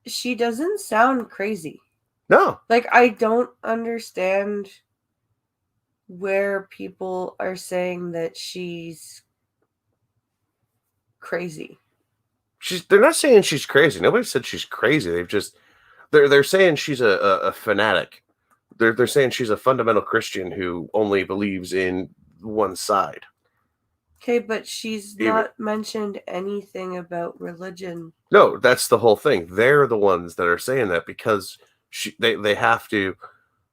she doesn't sound crazy. No. Like, I don't understand where people are saying that she's crazy. They're not saying she's crazy. Nobody said she's crazy. They're saying she's a fanatic. They're saying she's a fundamental Christian who only believes in one side. Okay, but she's not mentioned anything about religion. No, that's the whole thing. They're the ones that are saying that because they have to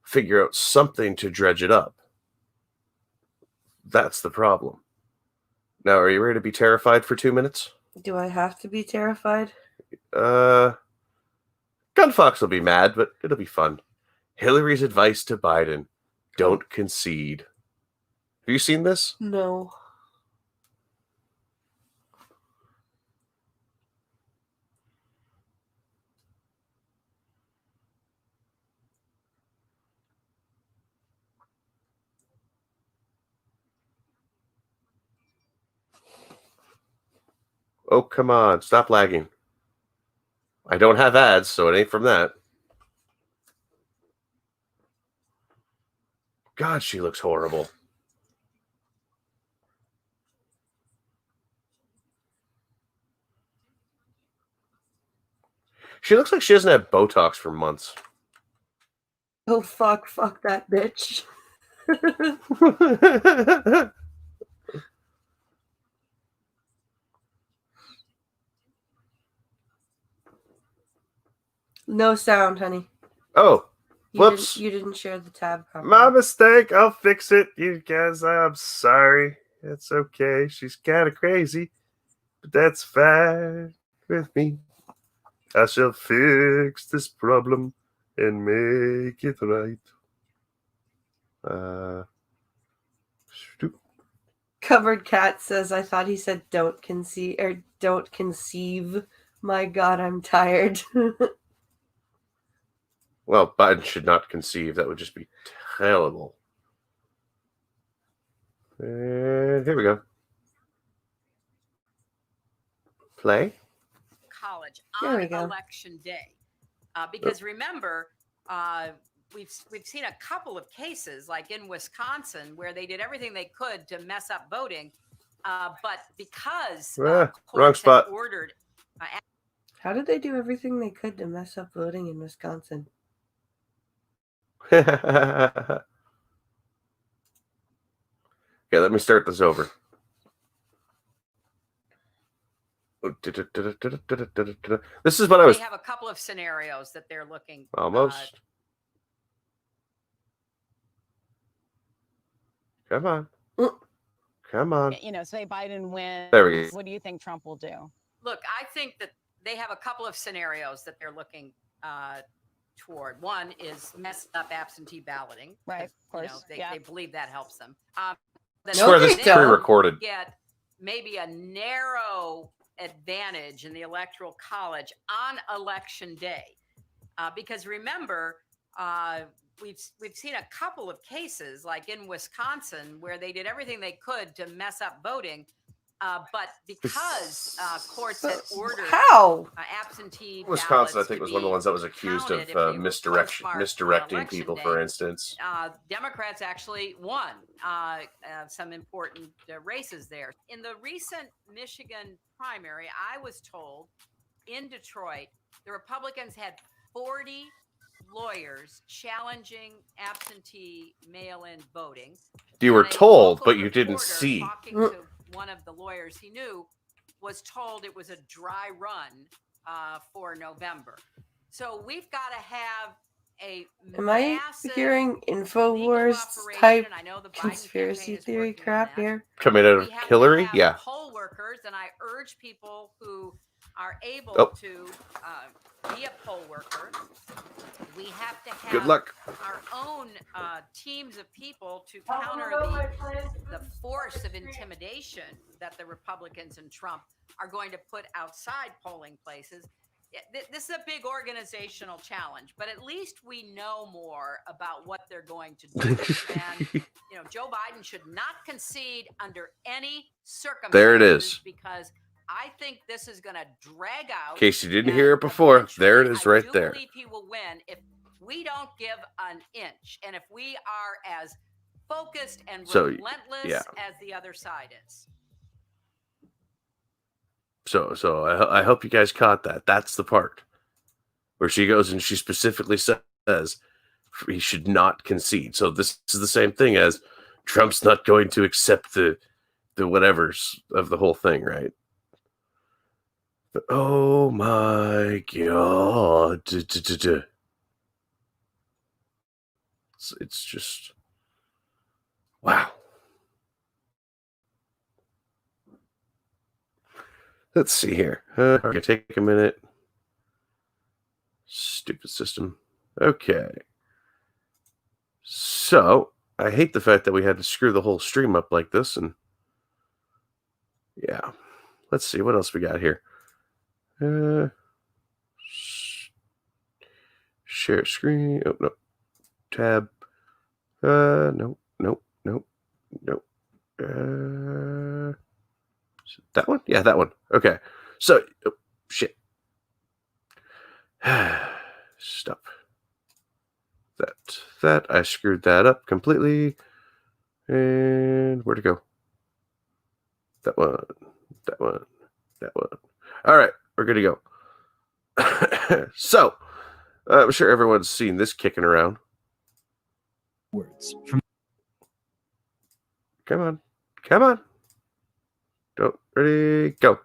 figure out something to dredge it up. That's the problem. Now, are you ready to be terrified for 2 minutes? Do I have to be terrified? Gunfox will be mad, but it'll be fun. Hillary's advice to Biden: don't concede. Have you seen this? No. Oh, come on. Stop lagging. I don't have ads, so it ain't from that. God, she looks horrible. She looks like she hasn't had Botox for months. Oh, fuck that bitch. No sound, honey. Oh, whoops. You didn't share the tab properly. My mistake. I'll fix it. You guys, I'm sorry. It's okay. She's kind of crazy, but that's fine with me. I shall fix this problem and make it right. Covered Cat says, I thought he said don't conceive. My God, I'm tired. Well, Biden should not conceive. That would just be terrible. And here we go. play. College There we on go. election day. Because remember, we've seen a couple of cases, like in Wisconsin, where they did everything they could to mess up voting, but because Wrong courts spot. had ordered. How did they do everything they could to mess up voting in Wisconsin? Okay, let me start this over. This is what I was. They have a couple of scenarios that they're looking. Almost. Come on. Come on. You know, say Biden wins. There we go. What do you think Trump will do? Look, I think that they have a couple of scenarios that they're looking toward. One is messing up absentee balloting. Right, of course. You know, they believe that helps them. I swear this is pre-recorded. Get maybe a narrow advantage in the Electoral College on election day, because remember, we've seen a couple of cases, like in Wisconsin, where they did everything they could to mess up voting, but because courts had ordered absentee Wisconsin, I ballots think, to was one of the be ones that was accused counted if of they were misdirecting postmarked people, on for election instance. Democrats actually won some important races there. In the recent Michigan primary, I was told in Detroit, the Republicans had 40 lawyers challenging absentee mail-in voting. You were And a told, local but you didn't reporter see. Talking to one of the lawyers he knew was told it was a dry run for November. So we've got to have a Am I massive hearing InfoWars operation. type I know the Biden conspiracy campaign is theory working on crap that. here? Coming out of We have to Hillary? have Yeah. poll workers, and I urge people who are able Oh. to be a poll worker. We have to have Good luck. our own teams of people to counter the force of intimidation that the Republicans and Trump are going to put outside polling places. This is a big organizational challenge, but at least we know more about what they're going to do. And you know, Joe Biden should not concede under any circumstances. There it is. Because I think this is going to drag out. In case you didn't hear it before, there it is right there. I believe he will win if we don't give an inch, and if we are as focused and relentless as the other side is. So I hope you guys caught that. That's the part where she goes and she specifically says he should not concede. So this is the same thing as Trump's not going to accept the whatevers of the whole thing, right? But, oh my God. It's just, wow. Let's see here. Okay, take a minute. Stupid system. Okay. So, I hate the fact that we had to screw the whole stream up like this. And yeah. Let's see what else we got here. Share screen. Oh, no. Tab. No. That one? Yeah, that one. Okay. So, shit. Stop. That. I screwed that up completely. And where to go? That one. All right. We're good to go. So, I'm sure everyone's seen this kicking around. Words from. Come on. Don't. Ready, go.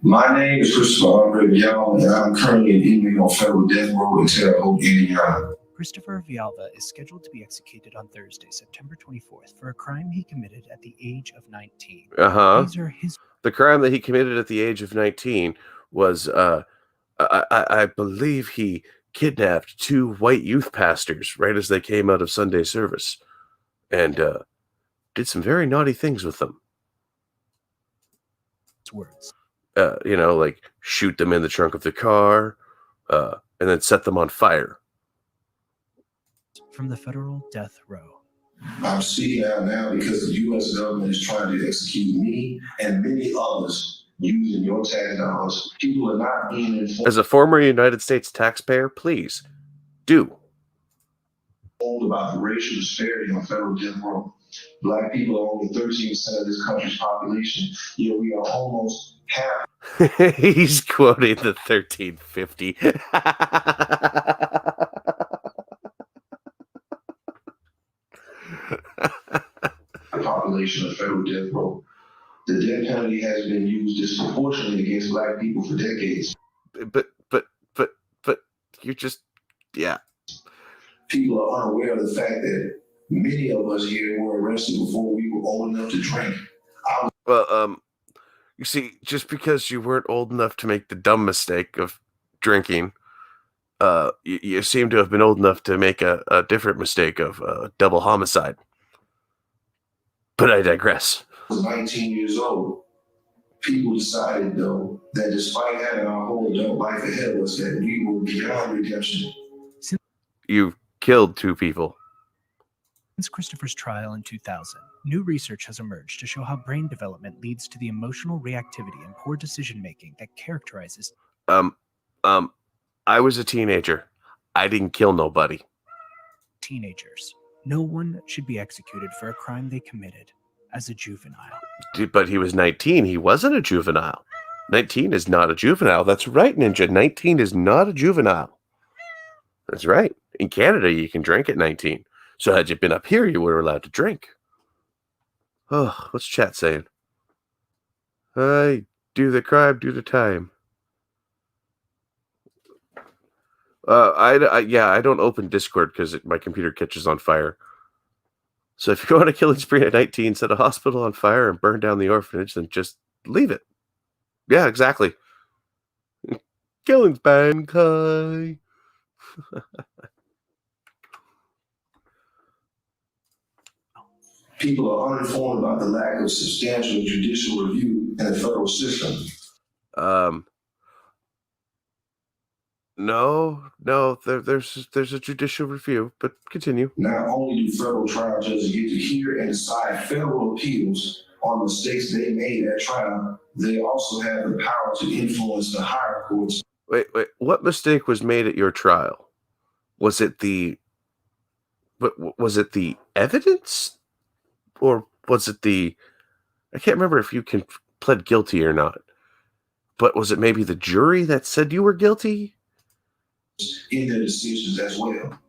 My name is Christopher Villalba, and I'm currently inmate on federal death row in Terre Haute, Indiana. Christopher Villalba is scheduled to be executed on Thursday, September 24th, for a crime he committed at the age of 19. These are his. The crime that he committed at the age of 19 was, I believe he kidnapped 2 white youth pastors right as they came out of Sunday service, and did some very naughty things with them. Words. Like shoot them in the trunk of the car, and then set them on fire. From the federal death row. I'm seeing out now because the U.S. government is trying to execute me and many others using your tax dollars. People are not being informed. As a former United States taxpayer, please do. About the racial disparity on federal death row. Black people are only 13% of this country's population, yet we are almost half. He's quoting the 1350. The population of federal death row. The death penalty has been used disproportionately against Black people for decades. But you're just, yeah. People are unaware of the fact that many of us here were arrested before we were old enough to drink. Well, you see, just because you weren't old enough to make the dumb mistake of drinking, you seem to have been old enough to make a different mistake of double homicide. But I digress. I was 19 years old. People decided, though, that despite having our whole adult life ahead of us, that we were beyond redemption. You killed 2 people. Since Christopher's trial in 2000, new research has emerged to show how brain development leads to the emotional reactivity and poor decision-making that characterizes... I was a teenager. I didn't kill nobody. Teenagers. No one should be executed for a crime they committed as a juvenile. But he was 19. He wasn't a juvenile. 19 is not a juvenile. That's right, Ninja. 19 is not a juvenile. That's right. In Canada, you can drink at 19. So had you been up here, you were allowed to drink. Oh, what's chat saying? I do the crime, do the time. I don't open Discord because my computer catches on fire. So if you go on a killing spree at 19, set a hospital on fire and burn down the orphanage, then just leave it. Yeah, exactly. Killing's bad, Kai. People are uninformed about the lack of substantial judicial review in the federal system. No, there's a judicial review, but continue. Not only do federal trial judges get to hear and decide federal appeals on mistakes they made at trial, they also have the power to influence the higher courts. Wait, what mistake was made at your trial? Was it the evidence? Or was it I can't remember if you pled guilty or not, but was it maybe the jury that said you were guilty? In their decisions as well.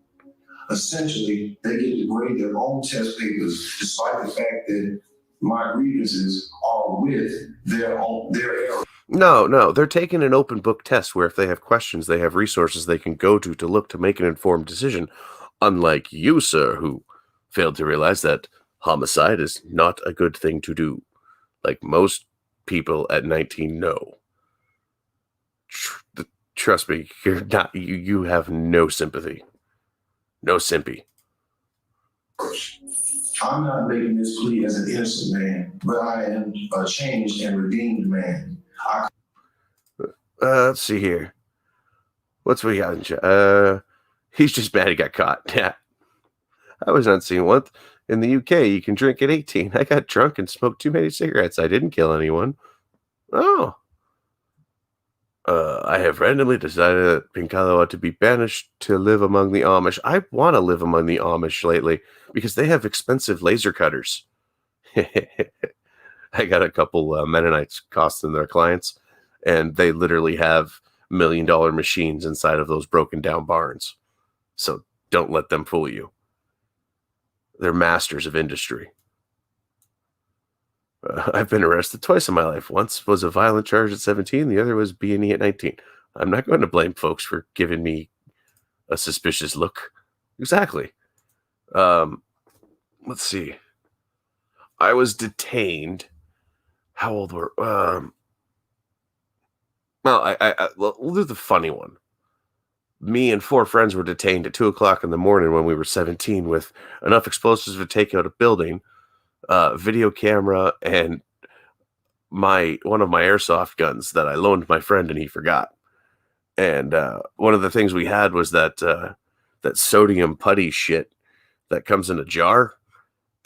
Essentially, they get to grade their own test papers, despite the fact that my grievances are with their error. No, they're taking an open book test where if they have questions, they have resources they can go to look to make an informed decision. Unlike you, sir, who failed to realize that homicide is not a good thing to do, like most people at 19 know. Trust me, you're not. You have no sympathy, no simpy. I'm not making this plea as an innocent man, but I am a changed and redeemed man. Let's see here. What's we got in chat? He's just mad he got caught. Yeah, I was not seeing one. In the UK, you can drink at 18. I got drunk and smoked too many cigarettes. I didn't kill anyone. Oh. I have randomly decided that Pinkalo ought to be banished to live among the Amish. I want to live among the Amish lately because they have expensive laser cutters. I got a couple Mennonites costing their clients, and they literally have $1 million machines inside of those broken down barns. So don't let them fool you. They're masters of industry. I've been arrested twice in my life. Once was a violent charge at 17. The other was B&E at 19. I'm not going to blame folks for giving me a suspicious look. Exactly. Let's see. I was detained. How old were? Well, we'll do the funny one. Me and 4 friends were detained at 2:00 in the morning when we were 17 with enough explosives to take out a building. Video camera, and one of my airsoft guns that I loaned my friend and he forgot. And one of the things we had was that sodium putty shit that comes in a jar.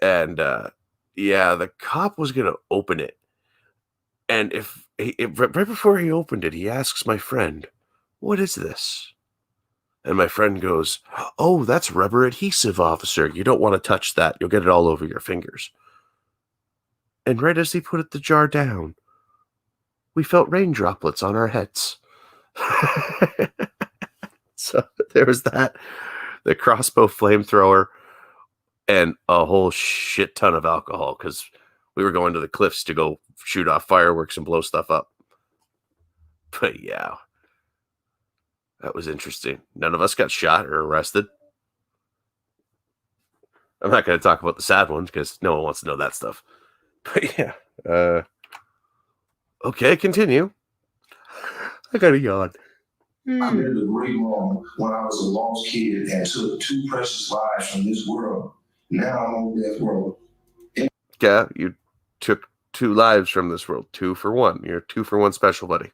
And the cop was gonna open it. And if right before he opened it, he asks my friend, "What is this?" And my friend goes, "Oh, that's rubber adhesive, officer. You don't want to touch that. You'll get it all over your fingers." And right as he put the jar down, we felt rain droplets on our heads. So there was that, the crossbow flamethrower, and a whole shit ton of alcohol because we were going to the cliffs to go shoot off fireworks and blow stuff up. But yeah, that was interesting. None of us got shot or arrested. I'm not going to talk about the sad ones because no one wants to know that stuff. But yeah, okay, continue. I got a yawn. I lived a great moment when I was a lost kid and took 2 precious lives from this world. Now I'm on death row. Yeah, you took 2 lives from this world. 2 for 1. You're 2 for 1 special, buddy.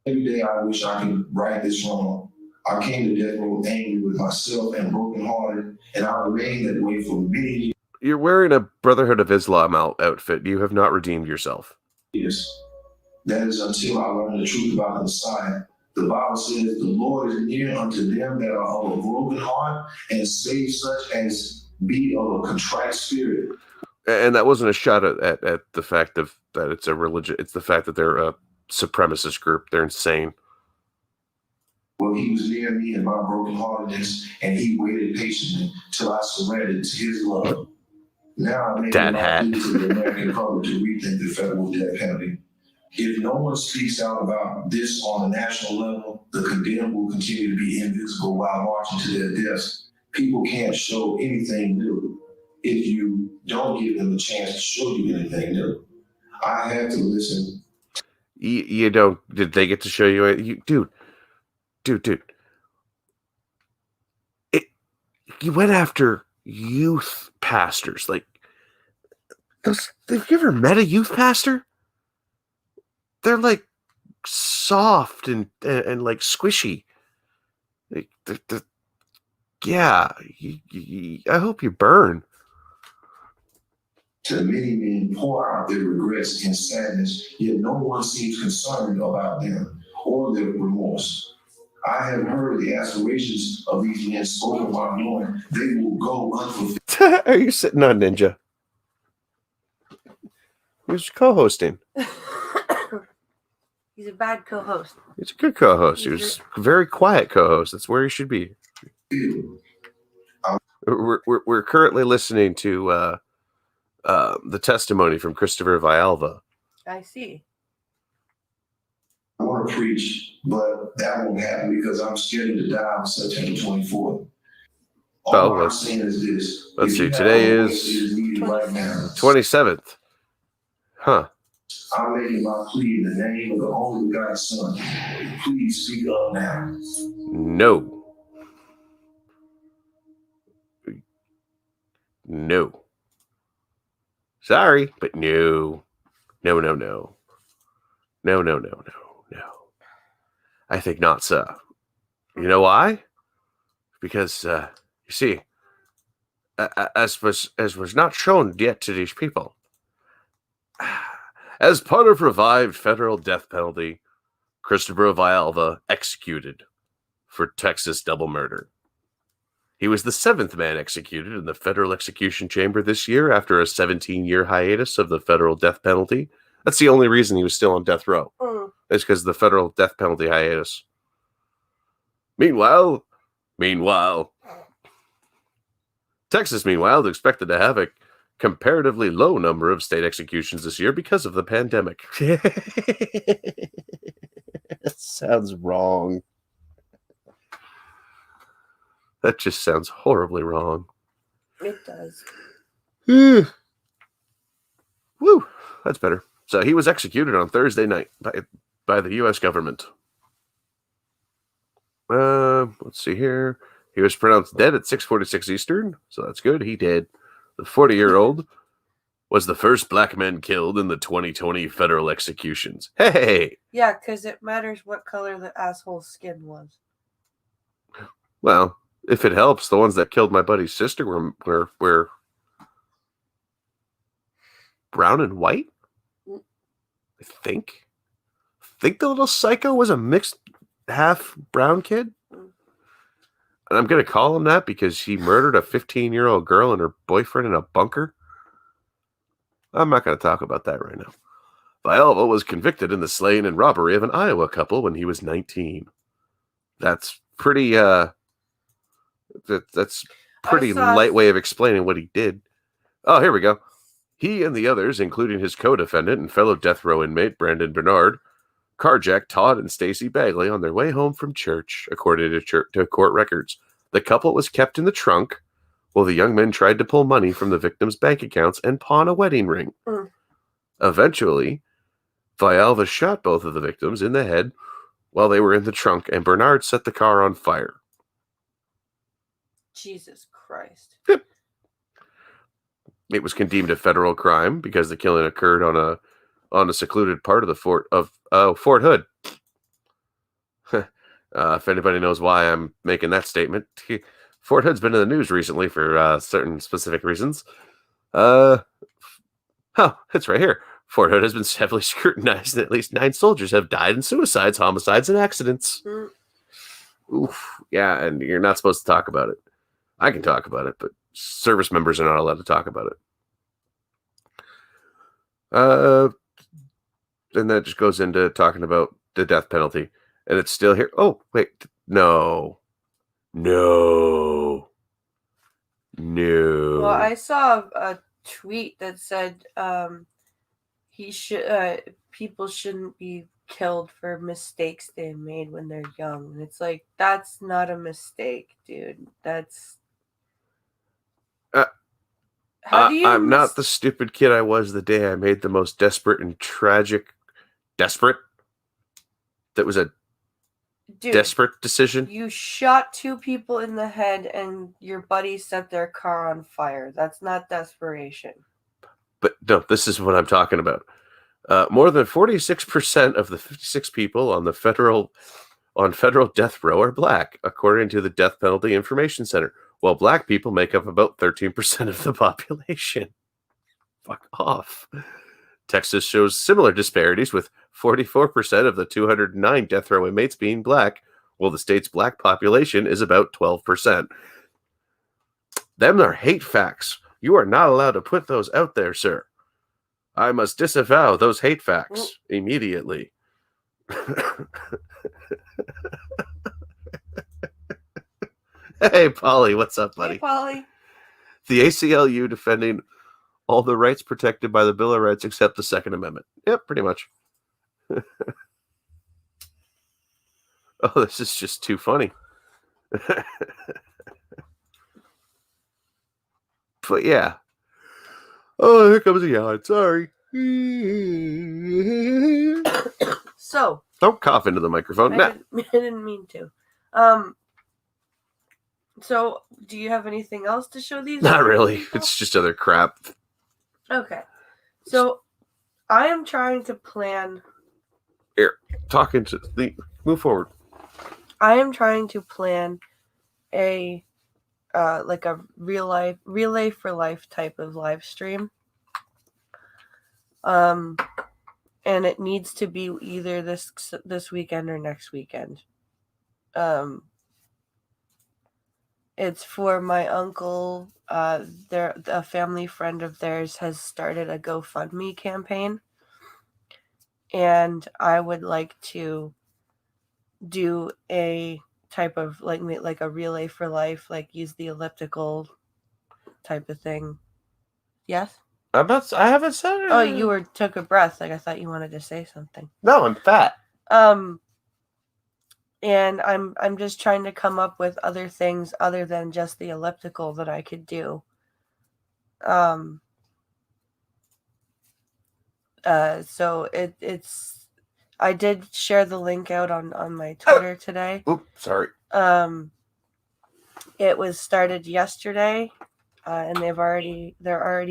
Every day I wish I could right this wrong. I came to death row angry with myself and brokenhearted, and I remained that way for many years. You're wearing a Brotherhood of Islam outfit. You have not redeemed yourself. That is until I learned the truth about the Messiah. The Bible says the Lord is near unto them that are of a broken heart and save such as be of a contrite spirit. And that wasn't a shot at the fact of that it's a religion. It's the fact that they're a supremacist group. They're insane. Well, he was near me in my brokenheartedness, and he waited patiently till I surrendered to his love. Now I'm making my plea to the American public to rethink the federal death penalty. If no one speaks out about this on a national level, the condemned will continue to be invisible while marching to their deaths. People can't show anything new if you don't give them a chance to show you anything new. I had to listen. You don't. Did they get to show you? Dude. You went after youth pastors. Like, have you ever met a youth pastor? They're like soft and like squishy. Like, yeah, I hope you burn. To many men pour out their regrets and sadness, yet no one seems concerned about them or their remorse. I have heard the aspirations of these men spoken while knowing they will go unfulfilled. Are you sitting on Ninja? Who's co-hosting? He's a bad co-host. He's a good co-host. He's a very quiet co-host. That's where he should be. We're currently listening to the testimony from Christopher Villalba. I see. I want to preach, but that won't happen because I'm scheduled to die on September 24th. All I'm saying is this. Let's see. Today is right now. 27th. Huh. I'm making my plea in the name of the only begotten Son. Please speak up now. No. No. Sorry, but no. No. No. I think not so. You know why? Because, you see, as was not shown yet to these people, as part of revived federal death penalty, Christopher Villalba executed for Texas double murder. He was the 7th man executed in the federal execution chamber this year after a 17-year hiatus of the federal death penalty. That's the only reason he was still on death row. It's because of the federal death penalty hiatus. Meanwhile, Texas, is expected to have a comparatively low number of state executions this year because of the pandemic. That sounds wrong. That just sounds horribly wrong. It does. Woo, that's better. So he was executed on Thursday night by the U.S. government. Let's see here. He was pronounced dead at 6:46 Eastern, so that's good. He did. The 40-year-old was the first black man killed in the 2020 federal executions. Hey! Yeah, because it matters what color the asshole's skin was. Well, if it helps, the ones that killed my buddy's sister were brown and white, I think. think the little psycho was a mixed half brown kid. And I'm going to call him that because he murdered a 15-year-old girl and her boyfriend in a bunker. I'm not going to talk about that right now. Villalba was convicted in the slaying and robbery of an Iowa couple when he was 19. That's pretty, that's pretty light way of explaining what he did. Oh, here we go. He and the others, including his co-defendant and fellow death row inmate Brandon Bernard, carjacked Todd and Stacy Bagley on their way home from church, according to court records. The couple was kept in the trunk while the young men tried to pull money from the victims' bank accounts and pawn a wedding ring. Eventually, Villalba shot both of the victims in the head while they were in the trunk, and Bernard set the car on fire. Jesus Christ. Yep. It was deemed a federal crime because the killing occurred on a secluded part of the Fort Hood. If anybody knows why I'm making that statement, Fort Hood's been in the news recently for certain specific reasons. It's right here. Fort Hood has been heavily scrutinized, and at least 9 soldiers have died in suicides, homicides, and accidents. Oof. Yeah, and you're not supposed to talk about it. I can talk about it, but service members are not allowed to talk about it. And that just goes into talking about the death penalty. And it's still here. Oh, wait. No. Well, I saw a tweet that said people shouldn't be killed for mistakes they made when they're young. And it's like, that's not a mistake, dude. That's... I'm not the stupid kid I was the day I made the most desperate and tragic... Desperate? That was a desperate decision? You shot 2 people in the head and your buddy set their car on fire. That's not desperation. But no, this is what I'm talking about. More than 46% of the 56 people on federal death row are black, according to the Death Penalty Information Center, while black people make up about 13% of the population. Fuck off. Texas shows similar disparities, with 44% of the 209 death row inmates being black, while the state's black population is about 12%. Them are hate facts. You are not allowed to put those out there, sir. I must disavow those hate facts immediately. Hey, Polly, what's up, buddy? Hey, Polly. The ACLU defending all the rights protected by the Bill of Rights except the Second Amendment. Yep, pretty much. Oh, this is just too funny. But yeah. Oh, here comes a yawn. Sorry. So. Don't cough into the microphone. I didn't mean to. So, do you have anything else to show these? Not really. People? It's just other crap. Okay. So, I am trying to plan. Here, move forward. I am trying to plan a like a relay for life type of live stream. And it needs to be either this weekend or next weekend. It's for my uncle. A family friend of theirs has started a GoFundMe campaign, and I would like to do a type of like a relay for life, like use the elliptical type of thing. Yes? I haven't said it. Oh, you took a breath. Like I thought you wanted to say something. No, I'm fat. And I'm just trying to come up with other things other than just the elliptical that I could do. So it's I did share the link out on my Twitter today. Oops, sorry. It was started yesterday, and they're already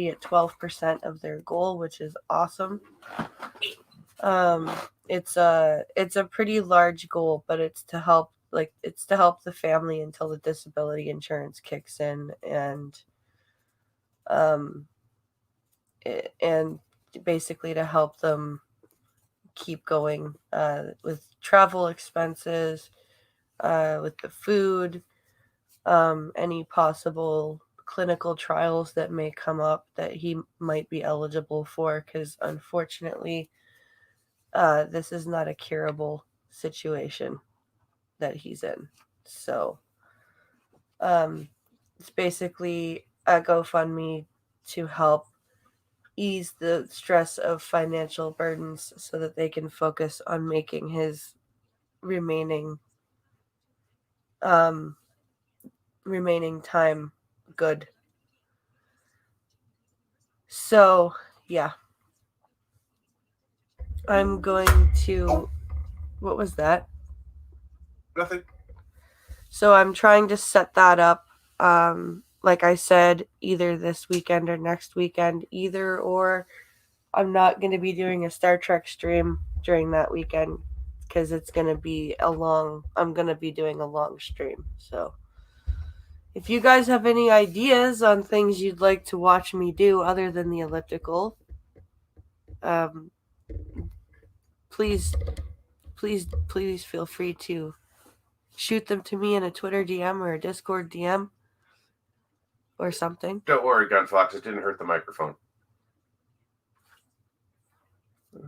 at 12% of their goal, which is awesome. It's a pretty large goal, but it's to help the family until the disability insurance kicks in, and basically to help them keep going with travel expenses, with the food, any possible clinical trials that may come up that he might be eligible for, because unfortunately, this is not a curable situation that he's in. So it's basically a GoFundMe to help ease the stress of financial burdens so that they can focus on making his remaining time good. So, yeah. I'm going to... What was that? Nothing. So I'm trying to set that up. Like I said, either this weekend or next weekend. Either or. I'm not going to be doing a Star Trek stream during that weekend because it's going to be I'm going to be doing a long stream. So if you guys have any ideas on things you'd like to watch me do other than the elliptical, please feel free to shoot them to me in a Twitter DM or a Discord DM or something. Don't worry, Gunfox. It didn't hurt the microphone.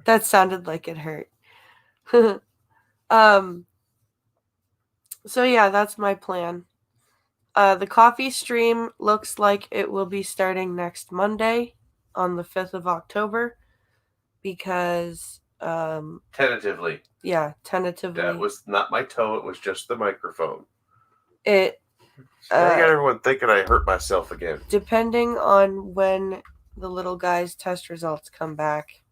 That sounded like it hurt. So yeah, that's my plan. The coffee stream looks like it will be starting next Monday on the 5th of October because tentatively. Yeah, tentatively. That was not my toe, it was just the microphone. I got everyone thinking I hurt myself again. Depending on when the little guy's test results come back.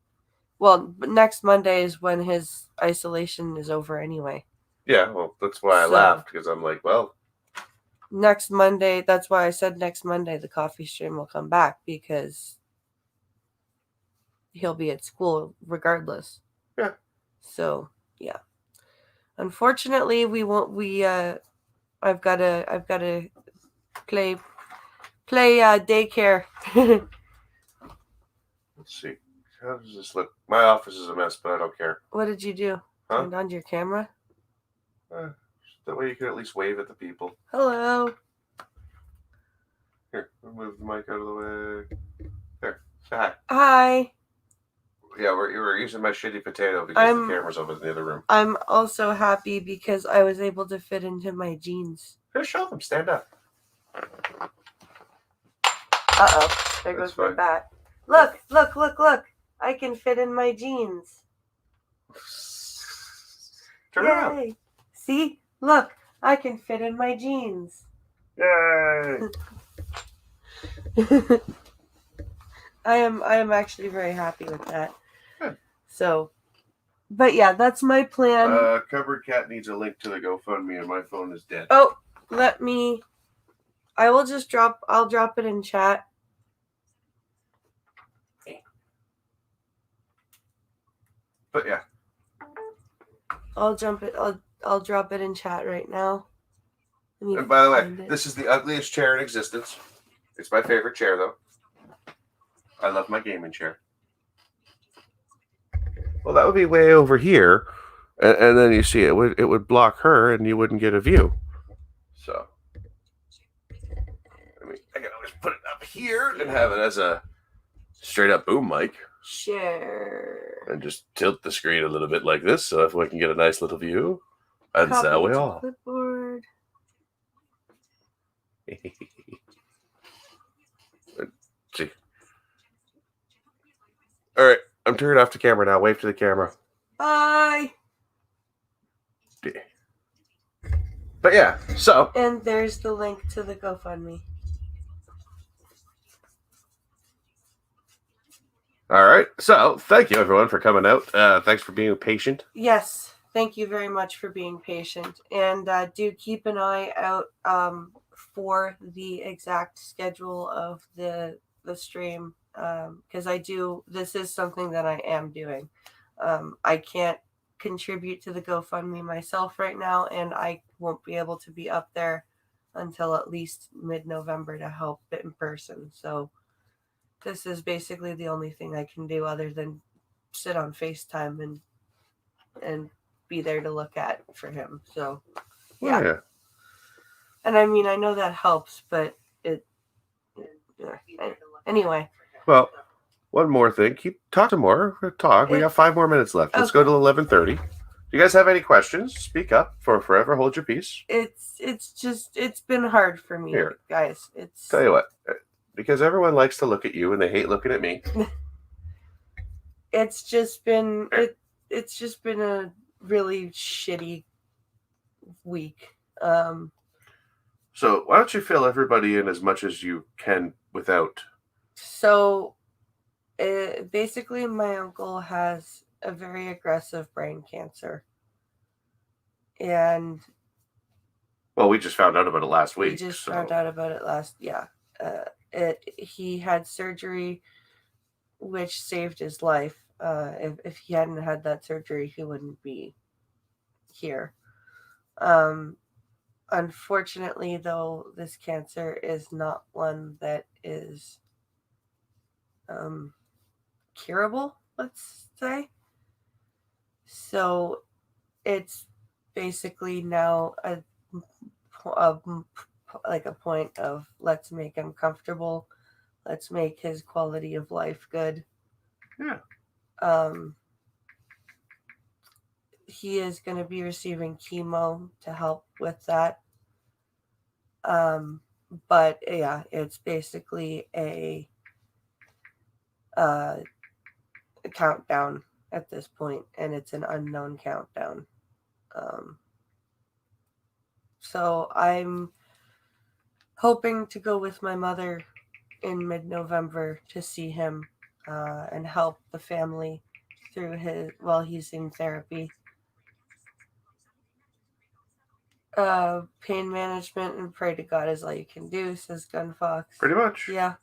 Well, next Monday is when his isolation is over anyway. Yeah, well, that's why I laughed, because I'm like, well. Next Monday, that's why I said next Monday the coffee stream will come back, because he'll be at school regardless. Yeah. So, yeah. Unfortunately, I've got to play daycare. Let's see. How does this look? My office is a mess, but I don't care. What did you do? Huh? Turned on your camera? That way you can at least wave at the people. Hello. Here, I'll move the mic out of the way. There, say hi. Hi. Yeah, we're using my shitty potato because the camera's over in the other room. I'm also happy because I was able to fit into my jeans. Just show them. Stand up. Uh-oh. There goes my bat. Look. I can fit in my jeans. Turn around. See? Look. I can fit in my jeans. Yay. I am actually very happy with that. So, but yeah, that's my plan. Cupboard Cat needs a link to the GoFundMe and my phone is dead. Oh, I'll drop it in chat. But yeah. I'll drop it in chat right now. And by the way, this is the ugliest chair in existence. It's my favorite chair though. I love my gaming chair. Well, that would be way over here, and then you see it would block her, and you wouldn't get a view. So, I can always put it up here and have it as a straight up boom mic. Share. And just tilt the screen a little bit like this, so if we can get a nice little view, and so we all. Clipboard. See. All right, I'm turning off the camera now. Wave to the camera. Bye. But yeah, so. And there's the link to the GoFundMe. All right, so thank you everyone for coming out. Thanks for being patient. Yes, thank you very much for being patient, and do keep an eye out for the exact schedule of the stream. Because this is something that I am doing. I can't contribute to the GoFundMe myself right now, and I won't be able to be up there until at least mid-November to help it in person. So this is basically the only thing I can do other than sit on FaceTime and and be there to look at for him. So, Yeah. yeah. And I mean, I know that helps, but anyway. Well, one more thing. Talk to more. Talk. We got 5 more minutes left. Let's go to 11:30. You guys have any questions? Speak up. For forever hold your peace. It's been hard for me, guys. Tell you what, because everyone likes to look at you and they hate looking at me. It's just been it's just been a really shitty week. So why don't you fill everybody in as much as you can without? So basically, my uncle has a very aggressive brain cancer. And well, we just found out about it last week. We just found out about it last, he had surgery, which saved his life. If he hadn't had that surgery, he wouldn't be here. Unfortunately, though, this cancer is not one that is curable, let's say. So it's basically now a point of let's make him comfortable, let's make his quality of life good. He is going to be receiving chemo to help with that. But yeah, it's basically a countdown at this point, and it's an unknown countdown. So I'm hoping to go with my mother in mid-November to see him and help the family through while he's in therapy. Pain management and pray to God is all you can do, says Gunfox. Pretty much. Yeah.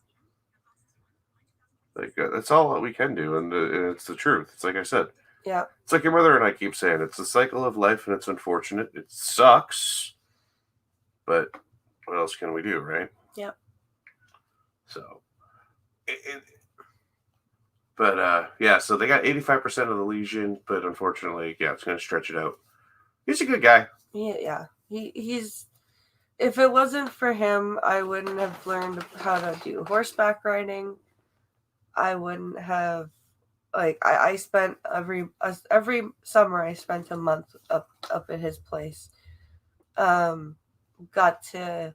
Like that's all that we can do, and it's the truth. It's like I said. Yeah. It's like your mother and I keep saying. It's the cycle of life, and it's unfortunate. It sucks, but what else can we do, right? Yep. So, so they got 85% of the lesion, but unfortunately, it's going to stretch it out. He's a good guy. Yeah. He's. If it wasn't for him, I wouldn't have learned how to do horseback riding. I wouldn't have, I spent every summer I spent a month up at his place. Got to,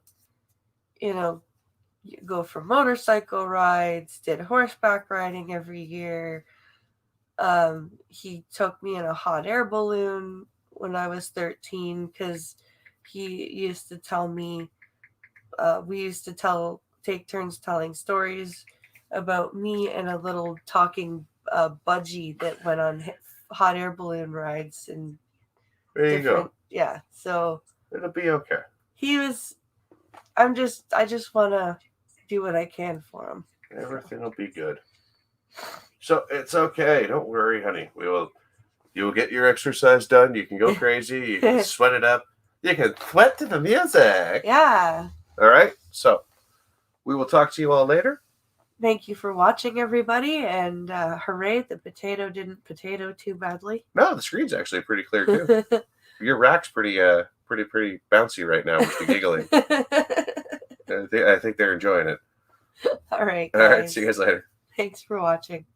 go for motorcycle rides, did horseback riding every year. He took me in a hot air balloon when I was 13 because he used to tell me, we used to take turns telling stories about me and a little talking budgie that went on hot air balloon rides and there you go. Yeah, so it'll be okay. I just want to do what I can for him. Everything will be good. So it's okay. Don't worry, honey. You will get your exercise done. You can go crazy. You can sweat it up. You can sweat to the music. Yeah. All right. So we will talk to you all later. Thank you for watching, everybody, and hooray! The potato didn't potato too badly. No, the screen's actually pretty clear too. Your rack's pretty bouncy right now with the giggling. I think they're enjoying it. All right. All right. See you guys later. Thanks for watching.